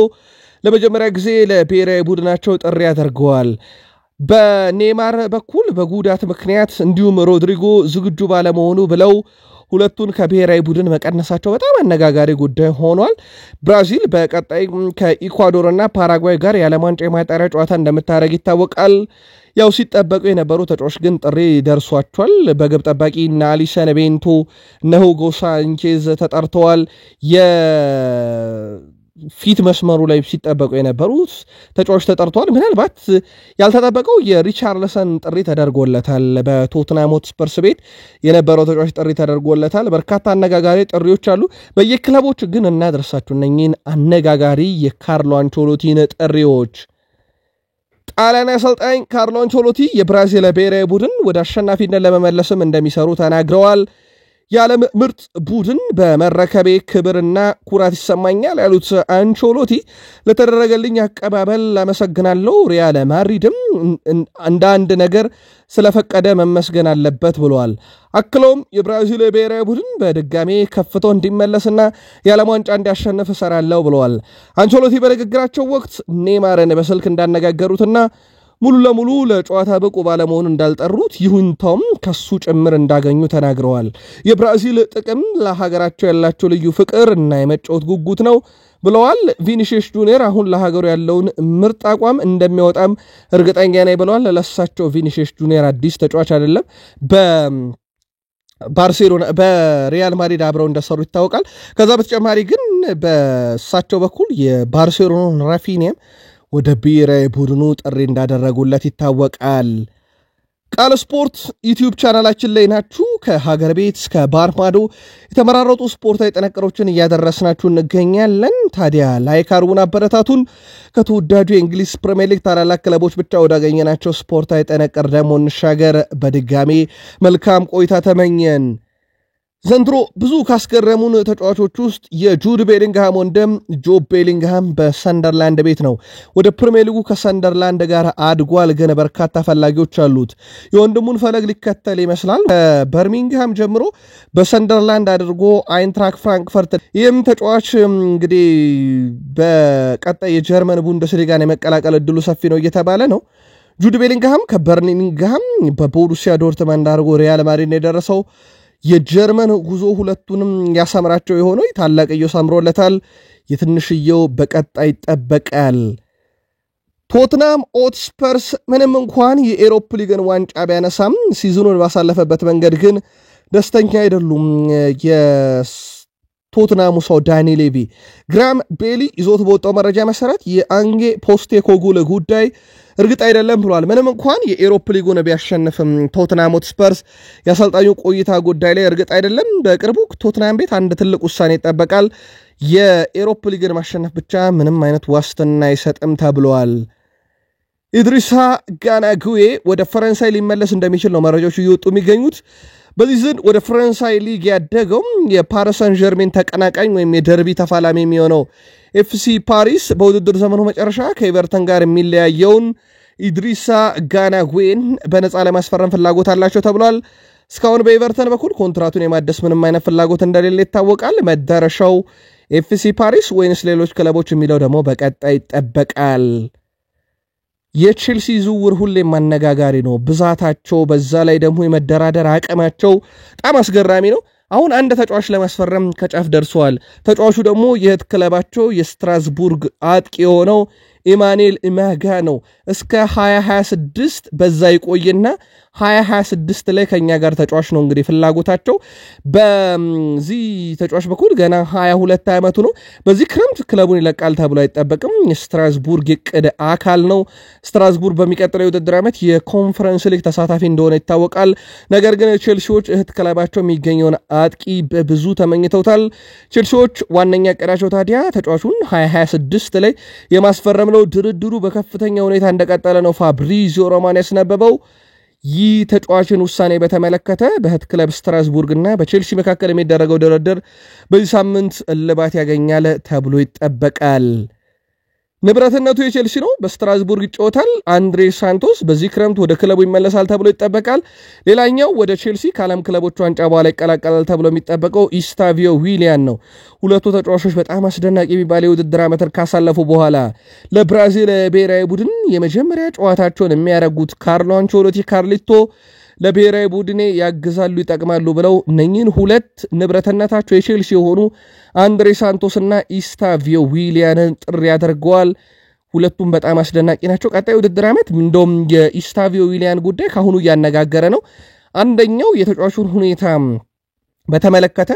ለመጀመሪያ ጊዜ ለብሔራዊ ቡድናቸው ጥሪ አድርገዋል። በኔይማር በኩል በጉዳት ምክንያት እንዲሁም ሮድሪጎ ዝግጁ ባለመሆኑ ብለው ሁለቱን ከብሔራዊ ቡድን መቀነሳቸው በጣም አነጋጋሪ ጉዳይ ሆኗል። ብራዚል በቀጣይ ከኢኳዶርና ፓራጓይ ጋር የዓለም ዋንጫ የማጣሪያ ጨዋታ እንደምታደርግ ይታወቃል። ያው ሲጠበቁ የነበሩ ተጫዋቾች ግን ጥሪ ደርሷቸዋል። በግብ ጠባቂ አሊሰን ቤንቶ፣ ሁጎ ሳንቼዝ ተጠርተዋል። ፊት መስመሩ ላይ ሲጠበቁ የነበሩት ተጫዋቾች ተጠርተዋል። ምናልባት ያልተጠበቀው የሪቻርልሰን ጥሪ ተደርጎለታል። በቶትናም ሆትስፐርስ ቤት የነበረው ተጫዋች ጥሪ ተደርጎለታል። በርካታ አነጋጋሪ ጥሪዎች አሉ። በየክለቦች ግን እናደርሳችሁ እነኚህን አነጋጋሪ የካርሎ አንቸሎቲን ጥሪዎች። ጣሊያን አሰልጣኝ ካርሎ አንቸሎቲ የብራዚል ብሔራዊ ቡድን ወደ አሸናፊነት ለመመለስም እንደሚሰሩ ተናግረዋል። የዓለም ምርጥ ቡድን በመረከቤ ክብርና ኩራት ይሰማኛል ያሉት አንቸሎቲ ለተደረገልኝ አቀባበል አመሰግናለሁ፣ ሪያል ማድሪድም እንደ አንድ ነገር ስለፈቀደ መመስገን አለበት ብለዋል። አክለውም የብራዚል ብሔራዊ ቡድን በድጋሜ ከፍቶ እንዲመለስና የዓለም ዋንጫ እንዲያሸንፍ እሰራለሁ ብለዋል። አንቸሎቲ በንግግራቸው ወቅት ኔይማርን በስልክ እንዳነጋገሩትና ሙሉ ለሙሉ ለጨዋታ ብቁ ባለመሆኑ እንዳልጠሩት ይሁንታውም ከሱ ጭምር እንዳገኙ ተናግረዋል። የብራዚል ጥቅም ለሀገራቸው ያላቸው ልዩ ፍቅር እና የመጫወት ጉጉት ነው ብለዋል። ቪኒሺየስ ጁኒየር አሁን ለሀገሩ ያለውን ምርጥ አቋም እንደሚያወጣም እርግጠኛ ነኝ ብለዋል። ለሳቸው ቪኒሺየስ ጁኒየር አዲስ ተጫዋች አይደለም። ባርሴሎና በሪያል ማድሪድ አብረው እንደሰሩ ይታወቃል። ከዛ በተጨማሪ ግን በሳቸው በኩል የባርሴሎና ራፊኒያም ወደ ብሔራዊ ቡድኑ ጥሪ እንዳደረጉለት ይታወቃል። ቃል ስፖርት ዩቲዩብ ቻናላችን ላይ ናችሁ። ከሀገር ቤት እስከ ባህር ማዶ የተመራረጡ ስፖርታዊ ጥንቅሮችን እያደረስናችሁ እንገኛለን። ታዲያ ላይክ አድርጉን፣ አበረታቱን። ከተወዳጁ የእንግሊዝ ፕሪሚየር ሊግ ታላላቅ ክለቦች ብቻ ወዳገኘናቸው ስፖርታዊ ጥንቅር ደግሞ እንሻገር። በድጋሜ መልካም ቆይታ ተመኘን። ዘንድሮ ብዙ ካስገረሙን ተጫዋቾች ውስጥ የጁድ ቤሊንግሃም ወንድም ጆብ ቤሊንግሃም በሰንደርላንድ ቤት ነው። ወደ ፕሪሚየር ሊጉ ከሰንደርላንድ ጋር አድጓል፣ ግን በርካታ ፈላጊዎች አሉት። የወንድሙን ፈለግ ሊከተል ይመስላል። በርሚንግሃም ጀምሮ በሰንደርላንድ አድርጎ አይንትራክ ፍራንክፈርት። ይህም ተጫዋች እንግዲህ በቀጣይ የጀርመን ቡንደስሊጋን የመቀላቀል እድሉ ሰፊ ነው እየተባለ ነው። ጁድ ቤሊንግሃም ከበርሚንግሃም በቦሩሲያ ዶርትመንድ አድርጎ ሪያል ማድሪድ የደረሰው የጀርመን ጉዞ ሁለቱንም ያሰምራቸው የሆነው ታላቅየው ሰምሮለታል። የትንሽየው በቀጣይ ይጠበቃል። ቶትናም ሆትስፐርስ ምንም እንኳን የኤሮፕ ሊግን ዋንጫ ቢያነሳም ሲዝኑን ባሳለፈበት መንገድ ግን ደስተኛ አይደሉም። የቶትናሙ ሰው ዳኒ ሌቪ ግራም ቤሊ ይዞት በወጣው መረጃ መሰረት የአንጌ ፖስቴኮግሉ ጉዳይ እርግጥ አይደለም ብሏል። ምንም እንኳን የኤሮፕ ሊጉን ቢያሸንፍም ቶትናም ሆትስፐርስ የአሰልጣኙ ቆይታ ጉዳይ ላይ እርግጥ አይደለም። በቅርቡ ቶትናም ቤት አንድ ትልቅ ውሳኔ ይጠበቃል። የኤሮፕ ሊግን ማሸነፍ ብቻ ምንም አይነት ዋስትና አይሰጥም ተብሏል። ኢድሪሳ ጋና ጉዌ ወደ ፈረንሳይ ሊመለስ እንደሚችል ነው መረጃዎች እየወጡ የሚገኙት። በዚህ ዝን ወደ ፈረንሳይ ሊግ ያደገው የፓሪስ ሰን ዠርሜን ተቀናቃኝ ወይም የደርቢ ተፋላሚ የሚሆነው ኤፍሲ ፓሪስ በውድድር ዘመኑ መጨረሻ ከኤቨርተን ጋር የሚለያየውን ኢድሪሳ ጋና ጉዌን በነፃ ለማስፈረም ፍላጎት አላቸው ተብሏል። እስካሁን በኤቨርተን በኩል ኮንትራቱን የማደስ ምንም አይነት ፍላጎት እንደሌለ ይታወቃል። መዳረሻው ኤፍሲ ፓሪስ ወይንስ ሌሎች ክለቦች የሚለው ደግሞ በቀጣይ ይጠበቃል። የቼልሲ ዝውውር ሁሌም አነጋጋሪ ነው። ብዛታቸው፣ በዛ ላይ ደግሞ የመደራደር አቅማቸው በጣም አስገራሚ ነው። አሁን አንድ ተጫዋች ለማስፈረም ከጫፍ ደርሰዋል። ተጫዋቹ ደግሞ የህት ክለባቸው የስትራስቡርግ አጥቂ የሆነው ኢማኑኤል ኢማጋ ነው። እስከ 2026 በዛ ይቆይና 2026 ላይ ከኛ ጋር ተጫዋች ነው እንግዲህ ፍላጎታቸው በዚህ ተጫዋች በኩል ገና 22 ዓመቱ ነው በዚህ ክረምት ክለቡን ይለቃል ተብሎ አይጠበቅም ስትራስቡርግ የቅድ አካል ነው ስትራስቡርግ በሚቀጥለው የውድድር ዓመት የኮንፈረንስ ሊግ ተሳታፊ እንደሆነ ይታወቃል ነገር ግን ቼልሲዎች እህት ክለባቸው የሚገኘውን አጥቂ በብዙ ተመኝተውታል ቼልሲዎች ዋነኛ ቀዳቸው ታዲያ ተጫዋቹን 2026 ላይ የማስፈረም ነው ድርድሩ በከፍተኛ ሁኔታ እንደቀጠለ ነው ፋብሪዚዮ ሮማኖ ያስነበበው ይህ ተጫዋችን ውሳኔ በተመለከተ በህት ክለብ ስትራስቡርግ እና በቼልሲ መካከል የሚደረገው ድርድር በዚህ ሳምንት እልባት ያገኛል ተብሎ ይጠበቃል ንብረትነቱ የቼልሲ ነው በስትራስቡርግ ይጫወታል አንድሬ ሳንቶስ በዚህ ክረምት ወደ ክለቡ ይመለሳል ተብሎ ይጠበቃል ሌላኛው ወደ ቼልሲ ከዓለም ክለቦች ዋንጫ በኋላ ይቀላቀላል ተብሎ የሚጠበቀው ኢስታቪዮ ዊሊያን ነው ሁለቱ ተጫዋቾች በጣም አስደናቂ የሚባል የውድድር ዓመትን ካሳለፉ በኋላ ለብራዚል ብሔራዊ ቡድን የመጀመሪያ ጨዋታቸውን የሚያደርጉት ካርሎ አንቸሎቲ ካርሊቶ ለብሔራዊ ቡድኔ ያግዛሉ ይጠቅማሉ ብለው እነኚህን ሁለት ንብረትነታቸው የቼልሲ የሆኑ አንድሬ ሳንቶስና ኢስታቪዮ ዊሊያንን ጥሪ ያደርገዋል ሁለቱም በጣም አስደናቂ ናቸው ቀጣይ ውድድር ዓመት እንደውም የኢስታቪዮ ዊሊያን ጉዳይ ካሁኑ ያነጋገረ ነው አንደኛው የተጫዋቹን ሁኔታ በተመለከተ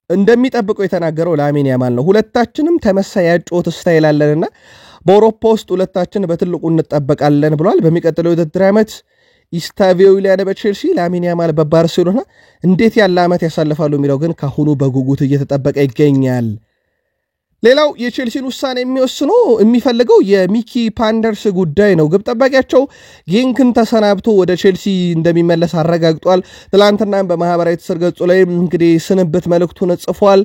እንደሚጠብቀው የተናገረው ላሚን ያማል ነው ሁለታችንም ተመሳሳይ ያጫወት ስታይል አለንና በአውሮፓ ውስጥ ሁለታችን በትልቁ እንጠበቃለን ብሏል በሚቀጥለው ውድድር ዓመት ኢስታቪዮ ዊሊያን በቼልሲ ላሚን ያማል በባርሴሎና እንዴት ያለ ዓመት ያሳልፋሉ የሚለው ግን ካሁኑ በጉጉት እየተጠበቀ ይገኛል ሌላው የቼልሲን ውሳኔ የሚፈልገው የሚኪ ፓንደርስ ጉዳይ ነው ግብ ጠባቂያቸው ጌንክን ተሰናብቶ ወደ ቼልሲ እንደሚመለስ አረጋግጧል ትላንትና በማህበራዊ ትስስር ገጹ ላይ እንግዲህ ስንብት መልእክቱን ጽፏል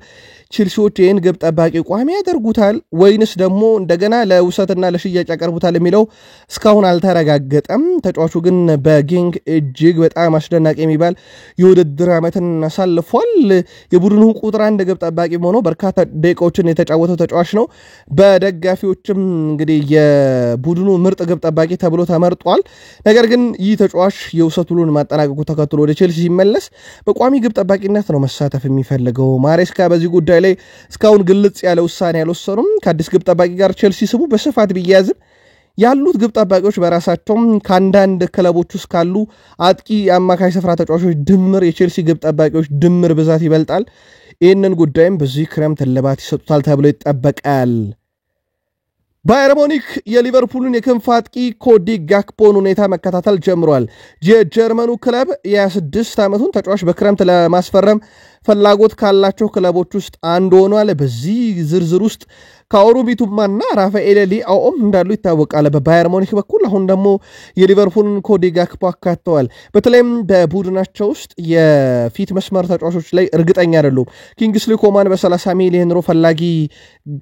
ቼልሲዎች ይህን ግብ ጠባቂ ቋሚ ያደርጉታል ወይንስ ደግሞ እንደገና ለውሰትና ለሽያጭ ያቀርቡታል የሚለው እስካሁን አልተረጋገጠም ተጫዋቹ ግን በጌንክ እጅግ በጣም አስደናቂ የሚባል የውድድር ዓመትን አሳልፏል የቡድኑ ቁጥር 1 ግብ ጠባቂ ሆኖ በርካታ ደቂቃዎችን የተጫወተው ተጫዋች ነው በደጋፊዎችም እንግዲህ የቡድኑ ምርጥ ግብ ጠባቂ ተብሎ ተመርጧል ነገር ግን ይህ ተጫዋች የውሰት ውሉን ማጠናቀቁ ተከትሎ ወደ ቼልሲ ሲመለስ በቋሚ ግብ ጠባቂነት ነው መሳተፍ የሚፈልገው ማሬስካ በዚህ ጉዳይ ላይ እስካሁን ግልጽ ያለ ውሳኔ ያልወሰኑም ከአዲስ ግብ ጠባቂ ጋር ቼልሲ ስሙ በስፋት ቢያዝም ያሉት ግብ ጠባቂዎች በራሳቸው ካንዳንድ ክለቦች ውስጥ ካሉ አጥቂ አማካይ ስፍራ ተጫዋቾች ድምር የቼልሲ ግብ ጠባቂዎች ድምር ብዛት ይበልጣል ይህንን ጉዳይም በዚህ ክረምት እልባት ይሰጡታል ተብሎ ይጠበቃል ባየር ሙኒክ የሊቨርፑልን የክንፍ አጥቂ ኮዲ ጋክፖን ሁኔታ መከታተል ጀምሯል የጀርመኑ ክለብ የ26 ዓመቱን ተጫዋች በክረምት ለማስፈረም ፍላጎት ካላቸው ክለቦች ውስጥ አንዱ ሆኗል በዚህ ዝርዝር ውስጥ ካኦሩ ቢቱማና ራፋኤል ሊአኦም እንዳሉ ይታወቃል በባየር ሙኒክ በኩል አሁን ደግሞ የሊቨርፑልን ኮዲ ጋክፖ አካተዋል በተለይም በቡድናቸው ውስጥ የፊት መስመር ተጫዋቾች ላይ እርግጠኛ አይደሉም ኪንግስሊ ኮማን በ30 ሚሊዮን ዩሮ ፈላጊ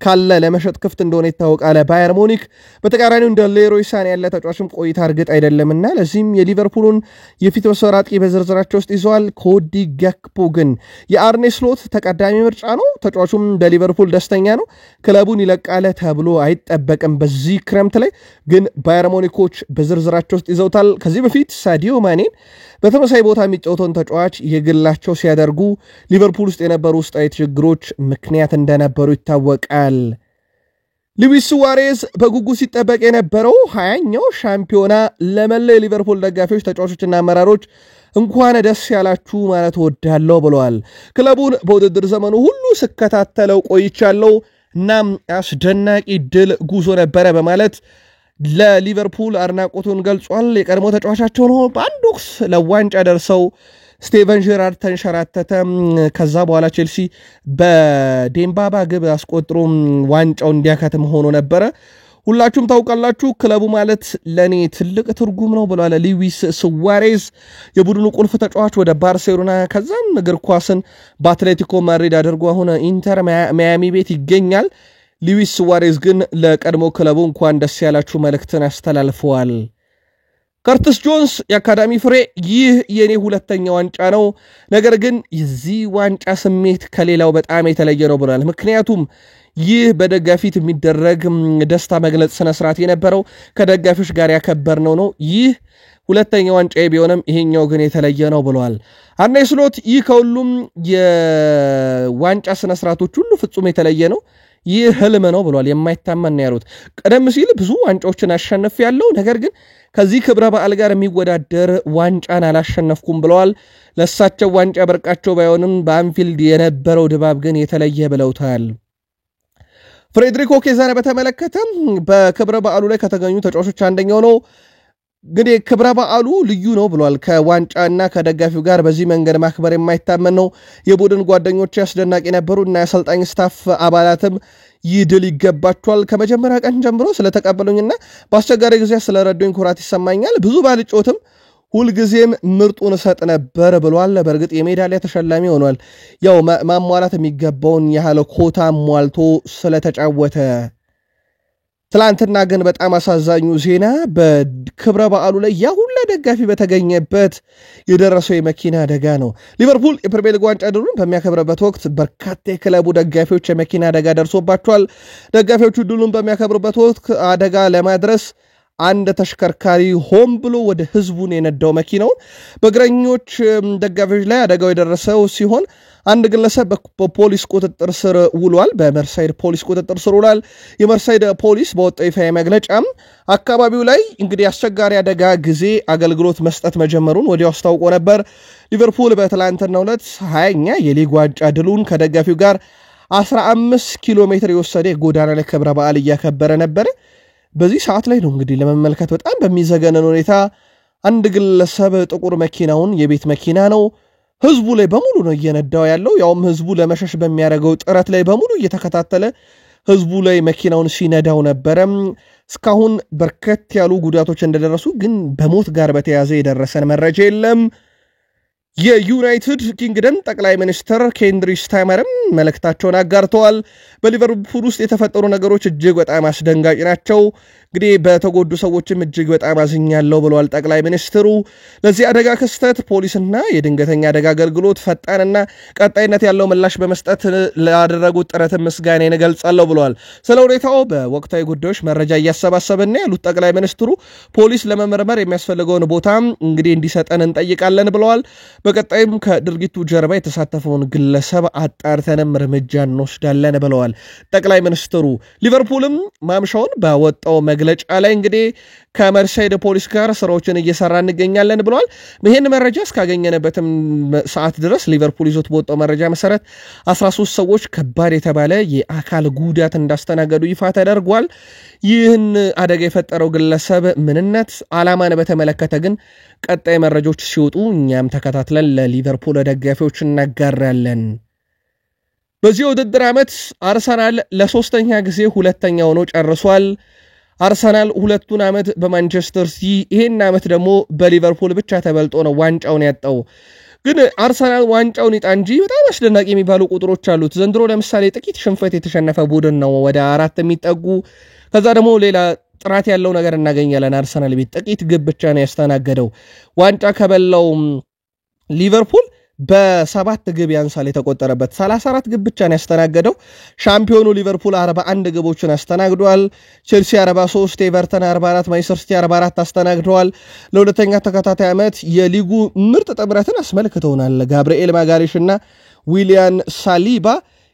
ካለ ለመሸጥ ክፍት እንደሆነ ይታወቃል ባየር ሙኒክ በተቃራኒው እንደ ሌሮይ ሳኔ ያለ ተጫዋችም ቆይታ እርግጥ አይደለምና ለዚህም የሊቨርፑልን የፊት መስመር አጥቂ በዝርዝራቸው ውስጥ ይዘዋል ኮዲ ጋክፖ ግን የአርኔ ስሎት ተቀዳሚ ምርጫ ነው ተጫዋቹም በሊቨርፑል ደስተኛ ነው ክለቡን ይለቃል ተብሎ አይጠበቅም በዚህ ክረምት ላይ ግን ባየር ሙኒኮች በዝርዝራቸው ውስጥ ይዘውታል ከዚህ በፊት ሳዲዮ ማኔን በተመሳሳይ ቦታ የሚጫወተውን ተጫዋች የግላቸው ሲያደርጉ ሊቨርፑል ውስጥ የነበሩ ውስጣዊ ችግሮች ምክንያት እንደነበሩ ይታወቃል ሉዊስ ሱዋሬዝ በጉጉት ሲጠበቅ የነበረው 20ኛው ሻምፒዮና ለመላው የሊቨርፑል ደጋፊዎች ተጫዋቾችና አመራሮች እንኳን ደስ ያላችሁ ማለት ወዳለው ብለዋል ክለቡን በውድድር ዘመኑ ሁሉ ስከታተለው ቆይቻለሁ እናም አስደናቂ ድል ጉዞ ነበረ በማለት ለሊቨርፑል አድናቆቱን ገልጿል የቀድሞ ተጫዋቻቸው ነው በአንድ ወቅት ለዋንጫ ደርሰው ስቴቨን ጄራርድ ተንሸራተተ ከዛ በኋላ ቼልሲ በዴምባባ ግብ አስቆጥሮ ዋንጫው እንዲያከትም ሆኖ ነበረ ሁላችሁም ታውቃላችሁ ክለቡ ማለት ለኔ ትልቅ ትርጉም ነው ብሏል ሉዊስ ሱዋሬዝ የቡድኑ ቁልፍ ተጫዋች ወደ ባርሴሎና ከዛም እግር ኳስን በአትሌቲኮ ማድሪድ አድርጎ አሁን ኢንተር ማያሚ ቤት ይገኛል ሉዊስ ሱዋሬዝ ግን ለቀድሞ ክለቡ እንኳን ደስ ያላችሁ መልእክትን አስተላልፈዋል ከርቲስ ጆንስ የአካዳሚ ፍሬ ይህ የኔ ሁለተኛ ዋንጫ ነው ነገር ግን የዚህ ዋንጫ ስሜት ከሌላው በጣም የተለየ ነው ብሏል ምክንያቱም ይህ በደጋፊት የሚደረግ ደስታ መግለጽ ስነ ስርዓት የነበረው ከደጋፊዎች ጋር ያከበርነው ነው ይህ ሁለተኛ ዋንጫ ቢሆንም ይሄኛው ግን የተለየ ነው ብለዋል አርኔ ስሎት ይህ ከሁሉም የዋንጫ ስነ ስርዓቶች ሁሉ ፍጹም የተለየ ነው ይህ ህልም ነው ብሏል። የማይታመን ነው ያሉት። ቀደም ሲል ብዙ ዋንጫዎችን አሸነፍ ያለው ነገር ግን ከዚህ ክብረ በዓል ጋር የሚወዳደር ዋንጫን አላሸነፍኩም ብለዋል። ለሳቸው ዋንጫ በርቃቸው ባይሆንም በአንፊልድ የነበረው ድባብ ግን የተለየ ብለውታል። ፍሬድሪኮ ኬዛን በተመለከተ በክብረ በዓሉ ላይ ከተገኙ ተጫዋቾች አንደኛው ነው። እንግዲህ ክብረ በዓሉ ልዩ ነው ብሏል። ከዋንጫና ከደጋፊው ጋር በዚህ መንገድ ማክበር የማይታመን ነው። የቡድን ጓደኞች አስደናቂ ነበሩ እና የአሰልጣኝ ስታፍ አባላትም ይህ ድል ይገባቸዋል። ከመጀመሪያ ቀን ጀምሮ ስለተቀበሉኝና በአስቸጋሪ ጊዜ ስለረዱኝ ኩራት ይሰማኛል። ብዙ ባልጮትም ሁልጊዜም ምርጡን ሰጥ ነበር ብሏል። በእርግጥ የሜዳሊያ ተሸላሚ ሆኗል። ያው ማሟላት የሚገባውን ያህል ኮታ ሟልቶ ስለተጫወተ። ትላንትና ግን በጣም አሳዛኙ ዜና በክብረ በዓሉ ላይ ያ ሁሉ ደጋፊ በተገኘበት የደረሰው የመኪና አደጋ ነው። ሊቨርፑል የፕሪሚየር ሊግ ዋንጫ ድሉን በሚያከብርበት ወቅት በርካታ የክለቡ ደጋፊዎች የመኪና አደጋ ደርሶባቸዋል። ደጋፊዎቹ ድሉን በሚያከብሩበት ወቅት አደጋ ለማድረስ አንድ ተሽከርካሪ ሆን ብሎ ወደ ህዝቡን የነዳው መኪናውን በእግረኞች ደጋፊዎች ላይ አደጋው የደረሰው ሲሆን አንድ ግለሰብ በፖሊስ ቁጥጥር ስር ውሏል። በመርሳይድ ፖሊስ ቁጥጥር ስር ውሏል። የመርሳይድ ፖሊስ በወጣው ይፋ መግለጫም አካባቢው ላይ እንግዲህ አስቸጋሪ አደጋ ጊዜ አገልግሎት መስጠት መጀመሩን ወዲያው አስታውቆ ነበር። ሊቨርፑል በትላንትናው ዕለት 20ኛ የሊግ ዋንጫ ድሉን ከደጋፊው ጋር 15 ኪሎ ሜትር የወሰደ የጎዳና ላይ ክብረ በዓል እያከበረ ነበር። በዚህ ሰዓት ላይ ነው እንግዲህ ለመመልከት በጣም በሚዘገነን ሁኔታ አንድ ግለሰብ ጥቁር መኪናውን የቤት መኪና ነው ህዝቡ ላይ በሙሉ ነው እየነዳው ያለው። ያውም ህዝቡ ለመሸሽ በሚያደርገው ጥረት ላይ በሙሉ እየተከታተለ ህዝቡ ላይ መኪናውን ሲነዳው ነበረ። እስካሁን በርከት ያሉ ጉዳቶች እንደደረሱ ግን በሞት ጋር በተያያዘ የደረሰን መረጃ የለም። የዩናይትድ ኪንግደም ጠቅላይ ሚኒስትር ኬንድሪ ስታይመርም መልእክታቸውን አጋርተዋል። በሊቨርፑል ውስጥ የተፈጠሩ ነገሮች እጅግ በጣም አስደንጋጭ ናቸው። እንግዲህ በተጎዱ ሰዎችም እጅግ በጣም አዝኛለሁ ብለዋል ጠቅላይ ሚኒስትሩ። ለዚህ አደጋ ክስተት ፖሊስና የድንገተኛ አደጋ አገልግሎት ፈጣንና ቀጣይነት ያለው ምላሽ በመስጠት ላደረጉት ጥረት ምስጋናዬን እገልጻለሁ ብለዋል። ስለ ሁኔታው በወቅታዊ ጉዳዮች መረጃ እያሰባሰብን ያሉት ጠቅላይ ሚኒስትሩ ፖሊስ ለመመርመር የሚያስፈልገውን ቦታ እንግዲህ እንዲሰጠን እንጠይቃለን ብለዋል። በቀጣይም ከድርጊቱ ጀርባ የተሳተፈውን ግለሰብ አጣርተንም እርምጃ እንወስዳለን ብለዋል ጠቅላይ ሚኒስትሩ። ሊቨርፑልም ማምሻውን ባወጣው መግለጫ ላይ እንግዲህ ከመርሳይድ ፖሊስ ጋር ስራዎችን እየሰራ እንገኛለን ብለዋል። ይህን መረጃ እስካገኘንበትም ሰዓት ድረስ ሊቨርፑል ይዞት በወጣው መረጃ መሰረት 13 ሰዎች ከባድ የተባለ የአካል ጉዳት እንዳስተናገዱ ይፋ ተደርጓል። ይህን አደጋ የፈጠረው ግለሰብ ምንነት ዓላማን በተመለከተ ግን ቀጣይ መረጃዎች ሲወጡ እኛም ተከታትለን ለሊቨርፑል ደጋፊዎች እናጋራለን። በዚህ ውድድር ዓመት አርሰናል ለሶስተኛ ጊዜ ሁለተኛ ሆኖ ጨርሷል። አርሰናል ሁለቱን ዓመት በማንቸስተር ሲቲ ይሄን ዓመት ደግሞ በሊቨርፑል ብቻ ተበልጦ ነው ዋንጫውን ያጣው። ግን አርሰናል ዋንጫውን ይጣ እንጂ በጣም አስደናቂ የሚባሉ ቁጥሮች አሉት። ዘንድሮ ለምሳሌ ጥቂት ሽንፈት የተሸነፈ ቡድን ነው፣ ወደ 4 የሚጠጉ። ከዛ ደግሞ ሌላ ጥራት ያለው ነገር እናገኛለን። አርሰናል ቤት ጥቂት ግብ ብቻ ነው ያስተናገደው። ዋንጫ ከበላው ሊቨርፑል በ7 ግብ ያንሳል የተቆጠረበት 34 ግብ ብቻ ነው ያስተናገደው። ሻምፒዮኑ ሊቨርፑል 41 ግቦችን አስተናግዷል። ቼልሲ 43፣ ኤቨርተን 44፣ ማንቸስተር ሲቲ 44 አስተናግደዋል። ለሁለተኛ ተከታታይ ዓመት የሊጉ ምርጥ ጥምረትን አስመልክተውናል። ጋብርኤል ማጋሌሽ እና ዊሊያን ሳሊባ።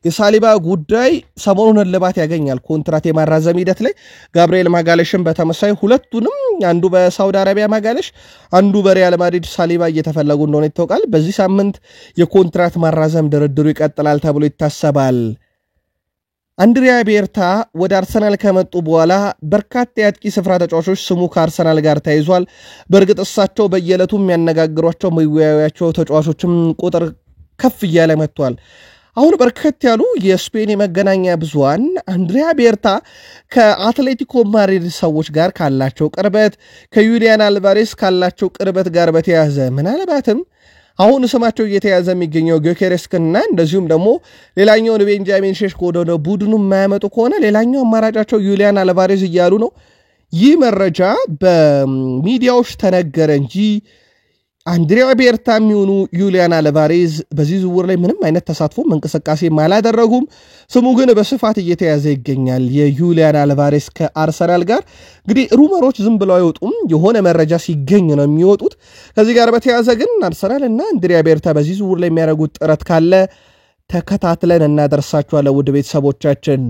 የሳሊባ ጉዳይ ሰሞኑን እልባት ያገኛል ኮንትራት የማራዘም ሂደት ላይ። ጋብርኤል ማጋሌሽን በተመሳይ ሁለቱንም አንዱ በሳውዲ አረቢያ ማጋሌሽ፣ አንዱ በሪያል ማድሪድ ሳሊባ እየተፈለጉ እንደሆነ ይታወቃል። በዚህ ሳምንት የኮንትራት ማራዘም ድርድሩ ይቀጥላል ተብሎ ይታሰባል። አንድሪያ ቤርታ ወደ አርሰናል ከመጡ በኋላ በርካታ የአጥቂ ስፍራ ተጫዋቾች ስሙ ከአርሰናል ጋር ተይዟል። በእርግጥ እሳቸው በየዕለቱ የሚያነጋግሯቸው መወያያቸው ተጫዋቾችም ቁጥር ከፍ እያለ መጥቷል። አሁን በርከት ያሉ የስፔን የመገናኛ ብዙሃን አንድሪያ ቤርታ ከአትሌቲኮ ማድሪድ ሰዎች ጋር ካላቸው ቅርበት፣ ከዩሊያን አልቫሬስ ካላቸው ቅርበት ጋር በተያያዘ ምናልባትም አሁን ስማቸው እየተያዘ የሚገኘው ጊዮኬሬስክና እንደዚሁም ደግሞ ሌላኛውን ቤንጃሚን ሼሽኮ ወደ ቡድኑ የማያመጡ ከሆነ ሌላኛው አማራጫቸው ዩሊያን አልቫሬዝ እያሉ ነው። ይህ መረጃ በሚዲያዎች ተነገረ እንጂ አንድሪያ ቤርታ የሚሆኑ ዩሊያን አልቫሬዝ በዚህ ዝውውር ላይ ምንም አይነት ተሳትፎም እንቅስቃሴም አላደረጉም። ስሙ ግን በስፋት እየተያዘ ይገኛል። የዩሊያን አልቫሬዝ ከአርሰናል ጋር እንግዲህ ሩመሮች ዝም ብለው አይወጡም፣ የሆነ መረጃ ሲገኝ ነው የሚወጡት። ከዚህ ጋር በተያያዘ ግን አርሰናል እና አንድሪያ ቤርታ በዚህ ዝውውር ላይ የሚያደርጉት ጥረት ካለ ተከታትለን እናደርሳችኋለን ውድ ቤተሰቦቻችን።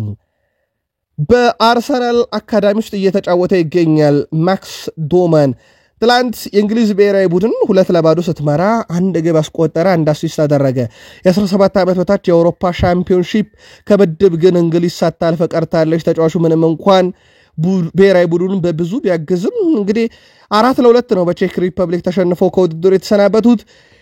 በአርሰናል አካዳሚ ውስጥ እየተጫወተ ይገኛል። ማክስ ዶማን ትላንት የእንግሊዝ ብሔራዊ ቡድን 2-0 ስትመራ አንድ ግብ አስቆጠረ፣ አንድ አሲስት አደረገ። የ17 ዓመት በታች የአውሮፓ ሻምፒዮንሺፕ ከምድብ ግን እንግሊዝ ሳታልፍ ቀርታለች። ተጫዋቹ ምንም እንኳን ብሔራዊ ቡድኑን በብዙ ቢያግዝም እንግዲህ 4-2 ነው በቼክ ሪፐብሊክ ተሸንፈው ከውድድሩ የተሰናበቱት።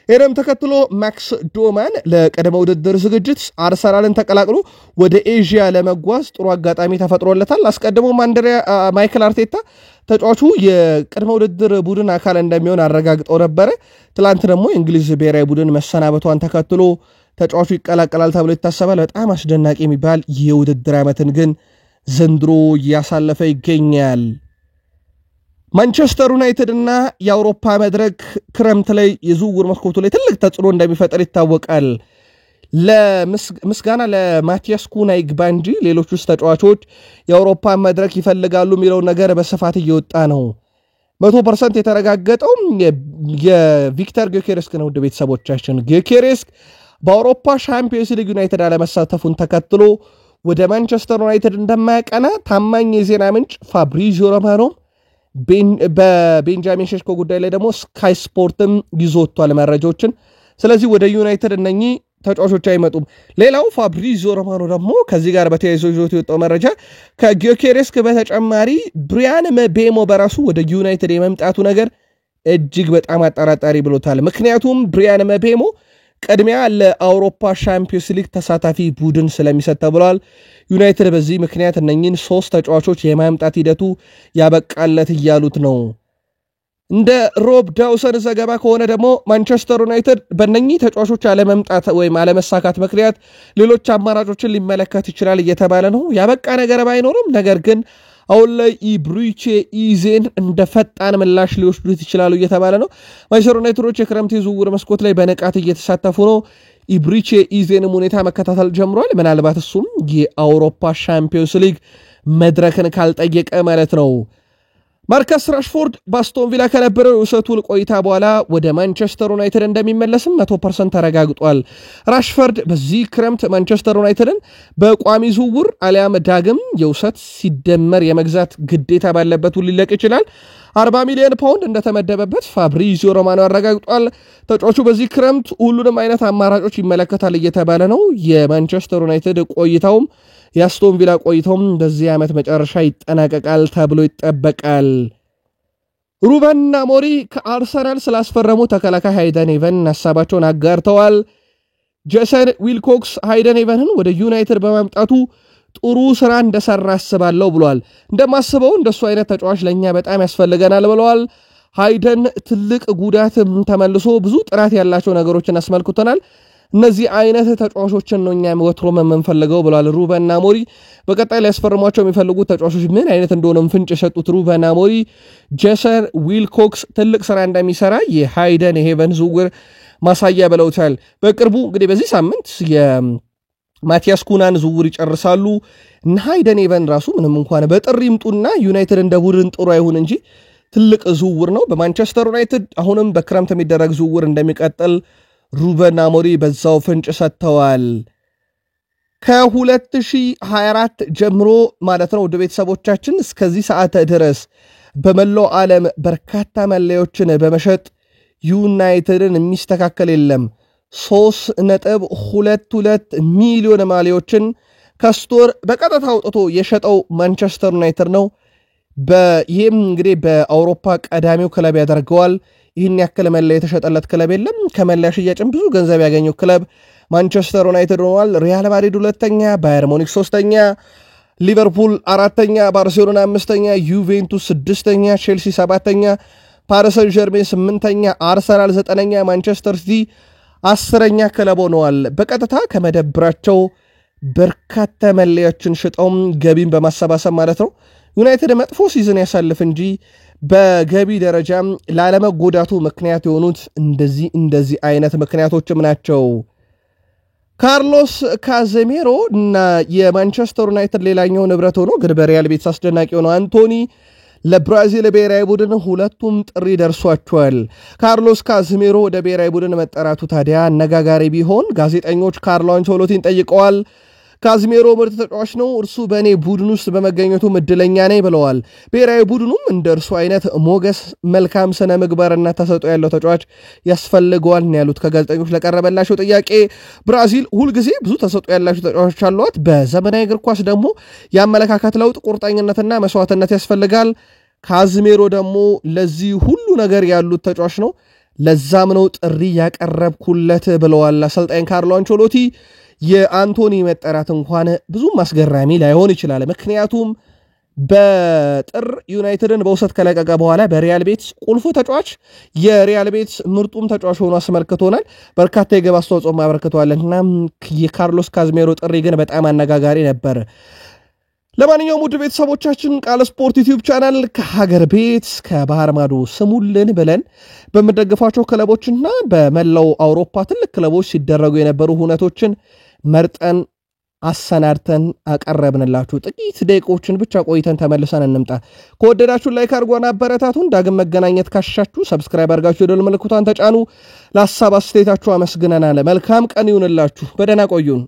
ይህንም ተከትሎ ማክስ ዶማን ለቀደመ ውድድር ዝግጅት አርሰናልን ተቀላቅሎ ወደ ኤዥያ ለመጓዝ ጥሩ አጋጣሚ ተፈጥሮለታል። አስቀድሞም ማይክል አርቴታ ተጫዋቹ የቀደመ ውድድር ቡድን አካል እንደሚሆን አረጋግጠው ነበረ። ትላንት ደግሞ የእንግሊዝ ብሔራዊ ቡድን መሰናበቷን ተከትሎ ተጫዋቹ ይቀላቀላል ተብሎ ይታሰባል። በጣም አስደናቂ የሚባል የውድድር ዓመትን ግን ዘንድሮ እያሳለፈ ይገኛል። ማንቸስተር ዩናይትድ እና የአውሮፓ መድረክ ክረምት ላይ የዝውውር መስኮቱ ላይ ትልቅ ተጽዕኖ እንደሚፈጠር ይታወቃል። ለምስጋና ለማቲያስ ኩና ይግባ እንጂ ሌሎች ውስጥ ተጫዋቾች የአውሮፓ መድረክ ይፈልጋሉ የሚለው ነገር በስፋት እየወጣ ነው። 100% የተረጋገጠው የቪክተር ጊዮኬሬስክ ነው። ውድ ቤተሰቦቻችን ጊዮኬሬስክ በአውሮፓ ሻምፒዮንስ ሊግ ዩናይትድ አለመሳተፉን ተከትሎ ወደ ማንቸስተር ዩናይትድ እንደማያቀና ታማኝ የዜና ምንጭ ፋብሪዚዮ ሮማኖ በቤንጃሚን ሼሽኮ ጉዳይ ላይ ደግሞ ስካይ ስፖርትም ይዞቷል መረጃዎችን። ስለዚህ ወደ ዩናይትድ እነኚህ ተጫዋቾች አይመጡም። ሌላው ፋብሪዚዮ ሮማኖ ደግሞ ከዚህ ጋር በተያይዞ ይዞት የወጣው መረጃ ከጊዮኬሬስክ በተጨማሪ ብሪያን ምቤሞ በራሱ ወደ ዩናይትድ የመምጣቱ ነገር እጅግ በጣም አጠራጣሪ ብሎታል። ምክንያቱም ብሪያን ምቤሞ ቀድሚያ ለአውሮፓ ሻምፒዮንስ ሊግ ተሳታፊ ቡድን ስለሚሰጥ ተብሏል። ዩናይትድ በዚህ ምክንያት እነኚህን 3 ተጫዋቾች የማምጣት ሂደቱ ያበቃለት እያሉት ነው። እንደ ሮብ ዳውሰን ዘገባ ከሆነ ደግሞ ማንቸስተር ዩናይትድ በእነኚህ ተጫዋቾች አለመምጣት ወይም አለመሳካት ምክንያት ሌሎች አማራጮችን ሊመለከት ይችላል እየተባለ ነው። ያበቃ ነገር ባይኖርም ነገር ግን አሁን ላይ ኢብሪቼ ኢዜን እንደ ፈጣን ምላሽ ሊወስዱት ይችላሉ እየተባለ ነው። ማንቸስተር ዩናይትዶች የክረምት የዝውውር መስኮት ላይ በንቃት እየተሳተፉ ነው። ኢብሪቼ ኢዜንም ሁኔታ መከታተል ጀምሯል። ምናልባት እሱም የአውሮፓ ሻምፒዮንስ ሊግ መድረክን ካልጠየቀ ማለት ነው። ማርከስ ራሽፎርድ በአስቶን ቪላ ከነበረው የውሰት ውል ቆይታ በኋላ ወደ ማንቸስተር ዩናይትድ እንደሚመለስም 100% ተረጋግጧል። ራሽፎርድ በዚህ ክረምት ማንቸስተር ዩናይትድን በቋሚ ዝውውር አሊያም ዳግም የውሰት ሲደመር የመግዛት ግዴታ ባለበት ውል ሊለቅ ይችላል። 40 ሚሊዮን ፓውንድ እንደተመደበበት ፋብሪዚዮ ሮማኖ አረጋግጧል። ተጫዋቹ በዚህ ክረምት ሁሉንም አይነት አማራጮች ይመለከታል እየተባለ ነው። የማንቸስተር ዩናይትድ ቆይታውም የአስቶን ቪላ ቆይታውም በዚህ ዓመት መጨረሻ ይጠናቀቃል ተብሎ ይጠበቃል። ሩበን አሞሪም ከአርሰናል ስላስፈረሙ ተከላካይ ሃይደን ኢቨን ሐሳባቸውን አጋርተዋል። ጄሰን ዊልኮክስ ሃይደን ኢቨንን ወደ ዩናይትድ በማምጣቱ ጥሩ ስራ እንደሰራ አስባለሁ ብሏል። እንደማስበው እንደሱ አይነት ተጫዋች ለኛ በጣም ያስፈልገናል ብለዋል። ሃይደን ትልቅ ጉዳት ተመልሶ ብዙ ጥራት ያላቸው ነገሮችን አስመልክተናል። እነዚህ አይነት ተጫዋቾችን ነው እኛ ወትሮም የምንፈልገው ብሏል ሩበን አሞሪም። በቀጣይ ሊያስፈርሟቸው የሚፈልጉት ተጫዋቾች ምን አይነት እንደሆነም ፍንጭ የሰጡት ሩበን አሞሪም ጄሰን ዊልኮክስ ትልቅ ስራ እንደሚሰራ የሃይደን ኢቨን ዝውውር ማሳያ ብለውታል። በቅርቡ እንግዲህ በዚህ ሳምንት የማቲያስ ኩናን ዝውውር ይጨርሳሉ። እና ሃይደን ኢቨን ራሱ ምንም እንኳን በጥሪ ይምጡና ዩናይትድ እንደ ቡድን ጥሩ አይሁን እንጂ ትልቅ ዝውውር ነው። በማንቸስተር ዩናይትድ አሁንም በክረምት የሚደረግ ዝውውር እንደሚቀጥል ሩበን አሞሪም በዛው ፍንጭ ሰጥተዋል። ከ2024 ጀምሮ ማለት ነው ወደ ቤተሰቦቻችን እስከዚህ ሰዓት ድረስ በመላው ዓለም በርካታ መለያዎችን በመሸጥ ዩናይትድን የሚስተካከል የለም። 3.22 ሚሊዮን ማሊያዎችን ከስቶር በቀጥታ አውጥቶ የሸጠው ማንቸስተር ዩናይትድ ነው። ይህም እንግዲህ በአውሮፓ ቀዳሚው ክለብ ያደርገዋል። ይህን ያክል መለያ የተሸጠለት ክለብ የለም። ከመለያ ሽያጭም ብዙ ገንዘብ ያገኘው ክለብ ማንቸስተር ዩናይትድ ሆኗል። ሪያል ማድሪድ 2ኛ፣ ባየር ሙኒክ 3ኛ፣ ሊቨርፑል 4ኛ፣ ባርሴሎና 5ኛ፣ ዩቬንቱስ 6ኛ፣ ቼልሲ 7ኛ፣ ፓሪስ ሰን ዠርሜን 8ኛ፣ አርሰናል 9ኛ፣ ማንቸስተር ሲቲ 10ኛ ክለብ ሆነዋል። በቀጥታ ከመደብራቸው በርካታ መለያዎችን ሽጠውም ገቢን በማሰባሰብ ማለት ነው። ዩናይትድ መጥፎ ሲዝን ያሳልፍ እንጂ በገቢ ደረጃም ላለመጎዳቱ ምክንያት የሆኑት እንደዚህ አይነት ምክንያቶችም ናቸው። ካርሎስ ካዜሜሮ እና የማንቸስተር ዩናይትድ ሌላኛው ንብረት ሆኖ ግን በሪያል ቤቲስ አስደናቂ ሆኖ አንቶኒ ለብራዚል ብሔራዊ ቡድን ሁለቱም ጥሪ ደርሷቸዋል። ካርሎስ ካዜሜሮ ወደ ብሔራዊ ቡድን መጠራቱ ታዲያ አነጋጋሪ ቢሆን ጋዜጠኞች ካርሎ አንቸሎቲን ጠይቀዋል። ካዝሜሮ ምርጥ ተጫዋች ነው እርሱ በእኔ ቡድን ውስጥ በመገኘቱ እድለኛ ነኝ ብለዋል ብሔራዊ ቡድኑም እንደ እርሱ አይነት ሞገስ መልካም ስነ ምግባርና ተሰጥኦ ያለው ተጫዋች ያስፈልገዋል ነው ያሉት ከጋዜጠኞች ለቀረበላቸው ጥያቄ ብራዚል ሁልጊዜ ብዙ ተሰጥኦ ያላቸው ተጫዋቾች አሏት በዘመናዊ እግር ኳስ ደግሞ ያመለካከት ለውጥ ቁርጠኝነትና መስዋዕትነት ያስፈልጋል ካዝሜሮ ደግሞ ለዚህ ሁሉ ነገር ያሉት ተጫዋች ነው ለዛም ነው ጥሪ ያቀረብኩለት ብለዋል አሰልጣኝ ካርሎ አንቸሎቲ የአንቶኒ መጠራት እንኳን ብዙ ማስገራሚ ላይሆን ይችላል ምክንያቱም በጥር ዩናይትድን በውሰት ከለቀቀ በኋላ በሪያል ቤቲስ ቁልፉ ተጫዋች የሪያል ቤቲስ ምርጡም ተጫዋች ሆኖ አስመልክቶናል በርካታ የግብ አስተዋጽኦ ማበርከቷልና የካርሎስ ካዝሜሮ ጥሪ ግን በጣም አነጋጋሪ ነበር ለማንኛውም ውድ ቤተሰቦቻችን ቃል ስፖርት ዩቲዩብ ቻናል ከሀገር ቤት ከባህር ማዶ ስሙልን ብለን በመደገፋቸው ክለቦችና በመላው አውሮፓ ትልቅ ክለቦች ሲደረጉ የነበሩ ሁነቶችን መርጠን አሰናድተን አቀረብንላችሁ ጥቂት ደቂቆችን ብቻ ቆይተን ተመልሰን እንምጣ ከወደዳችሁ ላይክ አድርጉና አበረታቱን ዳግም መገናኘት ካሻችሁ ሰብስክራይብ አድርጋችሁ ደወል ምልክቱን ተጫኑ ለሐሳብ አስተያየታችሁ አመስግነናል መልካም ቀን ይሁንላችሁ በደህና ቆዩን